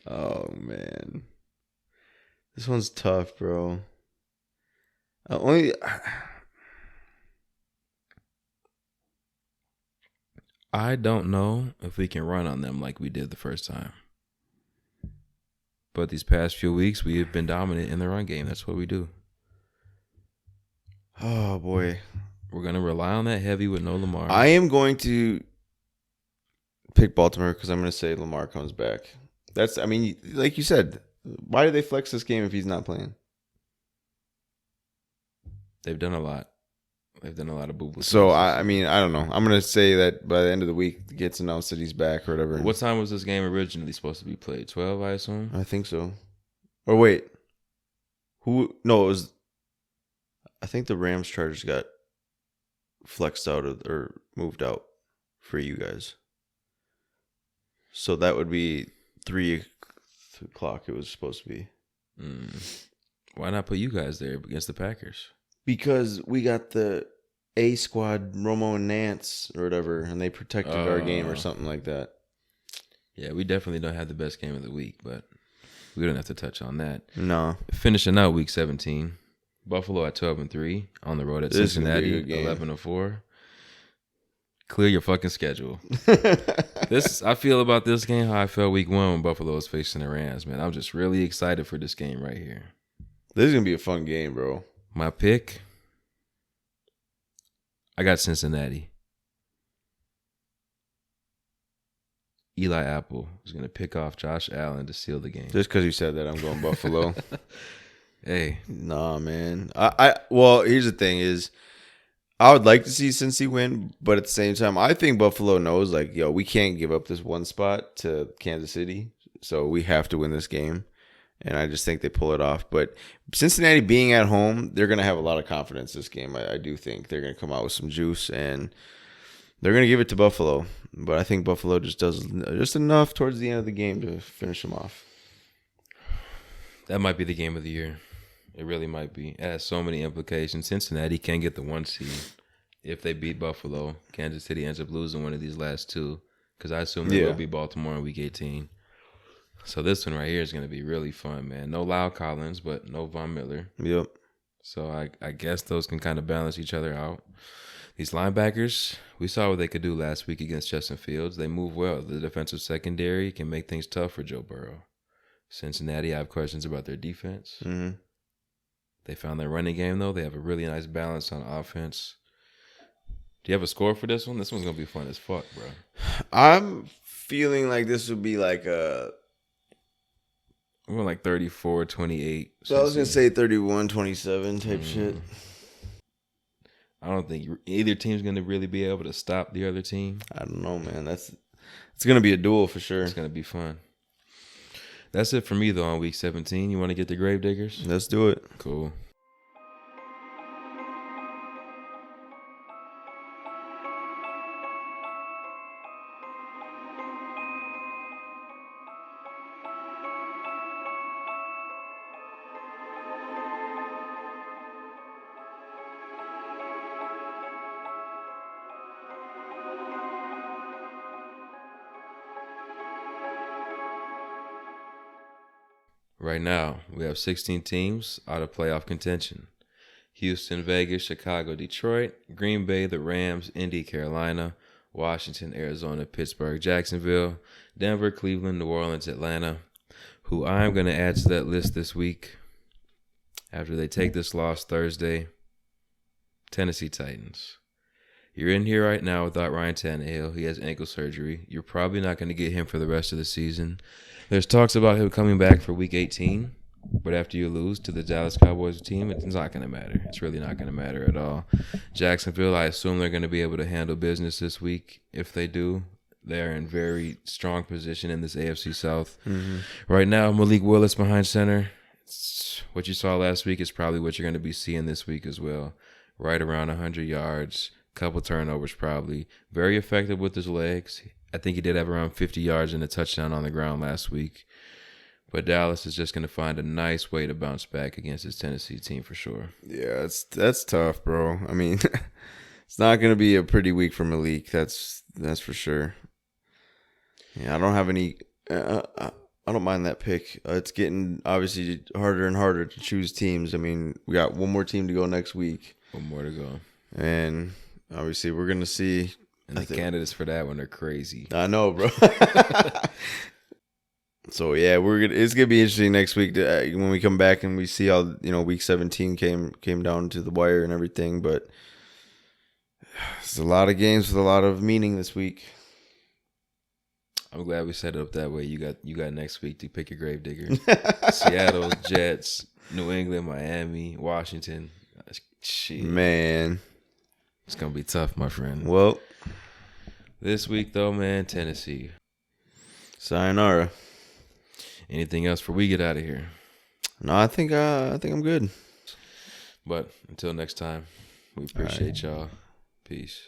Oh, man. This one's tough, bro. I don't know if we can run on them like we did the first time. But these past few weeks, we have been dominant in the run game. That's what we do. Oh, boy. We're going to rely on that heavy with no Lamar. I am going to pick Baltimore because I'm going to say Lamar comes back. I mean, like you said, why do they flex this game if he's not playing? They've done a lot. They've done a lot of boo-boo. So, I mean, I don't know. I'm going to say that by the end of the week, it gets announced that he's back or whatever. What time was this game originally supposed to be played? 12, I assume? I think so. Or wait. No, it was... I think the Rams Chargers got flexed out or moved out for you guys. So that would be 3 o'clock it was supposed to be. Why not put you guys there against the Packers? Because we got the A squad, Romo and Nance or whatever, and they protected our game or something like that. Yeah, we definitely don't have the best game of the week, but we don't have to touch on that. No. Finishing out week 17, Buffalo at 12-3 on the road at Cincinnati, 11-4. Clear your fucking schedule. I feel about this game how I felt week 1 when Buffalo was facing the Rams, man. I'm just really excited for this game right here. This is going to be a fun game, bro. My pick, I got Cincinnati. Eli Apple is going to pick off Josh Allen to seal the game. Just because you said that, I'm going Buffalo. Hey. Nah, man. Well, here's the thing is, I would like to see Cincy win, but at the same time, I think Buffalo knows, like, yo, we can't give up this one spot to Kansas City, so we have to win this game. And I just think they pull it off. But Cincinnati being at home, they're going to have a lot of confidence this game. I do think they're going to come out with some juice, and they're going to give it to Buffalo. But I think Buffalo just does just enough towards the end of the game to finish them off. That might be the game of the year. It really might be. It has so many implications. Cincinnati can get the 1 seed if they beat Buffalo. Kansas City ends up losing one of these last 2 because I assume they will beat Baltimore in week 18. So this one right here is going to be really fun, man. No Lyle Collins, but no Von Miller. Yep. So I guess those can kind of balance each other out. These linebackers, we saw what they could do last week against Justin Fields. They move well. The defensive secondary can make things tough for Joe Burrow. Cincinnati, I have questions about their defense. Mm-hmm. They found their running game, though. They have a really nice balance on offense. Do you have a score for this one? This one's going to be fun as fuck, bro. I'm feeling like this would be like a... I'm going like 34-28. So I was going to say 31-27 type shit. I don't think either team's going to really be able to stop the other team. I don't know, man. It's going to be a duel for sure. It's going to be fun. That's it for me, though, on week 17. You want to get the Gravediggers? Let's do it. Cool. Right now, we have 16 teams out of playoff contention. Houston, Vegas, Chicago, Detroit, Green Bay, the Rams, Indy, Carolina, Washington, Arizona, Pittsburgh, Jacksonville, Denver, Cleveland, New Orleans, Atlanta, who I'm going to add to that list this week after they take this loss Thursday, Tennessee Titans. You're in here right now without Ryan Tannehill. He has ankle surgery. You're probably not going to get him for the rest of the season. There's talks about him coming back for week 18, but after you lose to the Dallas Cowboys team, it's not going to matter. It's really not going to matter at all. Jacksonville, I assume they're going to be able to handle business this week. If they do, they're in very strong position in this AFC South. Mm-hmm. Right now, Malik Willis behind center. What you saw last week is probably what you're going to be seeing this week as well. Right around 100 yards, couple turnovers probably. Very effective with his legs. I think he did have around 50 yards and a touchdown on the ground last week. But Dallas is just going to find a nice way to bounce back against his Tennessee team for sure. Yeah, that's tough, bro. I mean, it's not going to be a pretty week for Malik. That's for sure. Yeah, I don't have any. I don't mind that pick. It's getting obviously harder and harder to choose teams. I mean, we got one more team to go next week. One more to go. And obviously, we're going to see. And the candidates for that one are crazy. I know, bro. So yeah, it's gonna be interesting next week when we come back and we see how week 17 came down to the wire and everything. But it's a lot of games with a lot of meaning this week. I'm glad we set it up that way. You got next week to pick your grave digger. Seattle, Jets, New England, Miami, Washington. Shit. Man. It's going to be tough, my friend. Well. This week, though, man, Tennessee. Sayonara. Anything else before we get out of here? No, I think I'm good. But until next time, we appreciate y'all. Peace.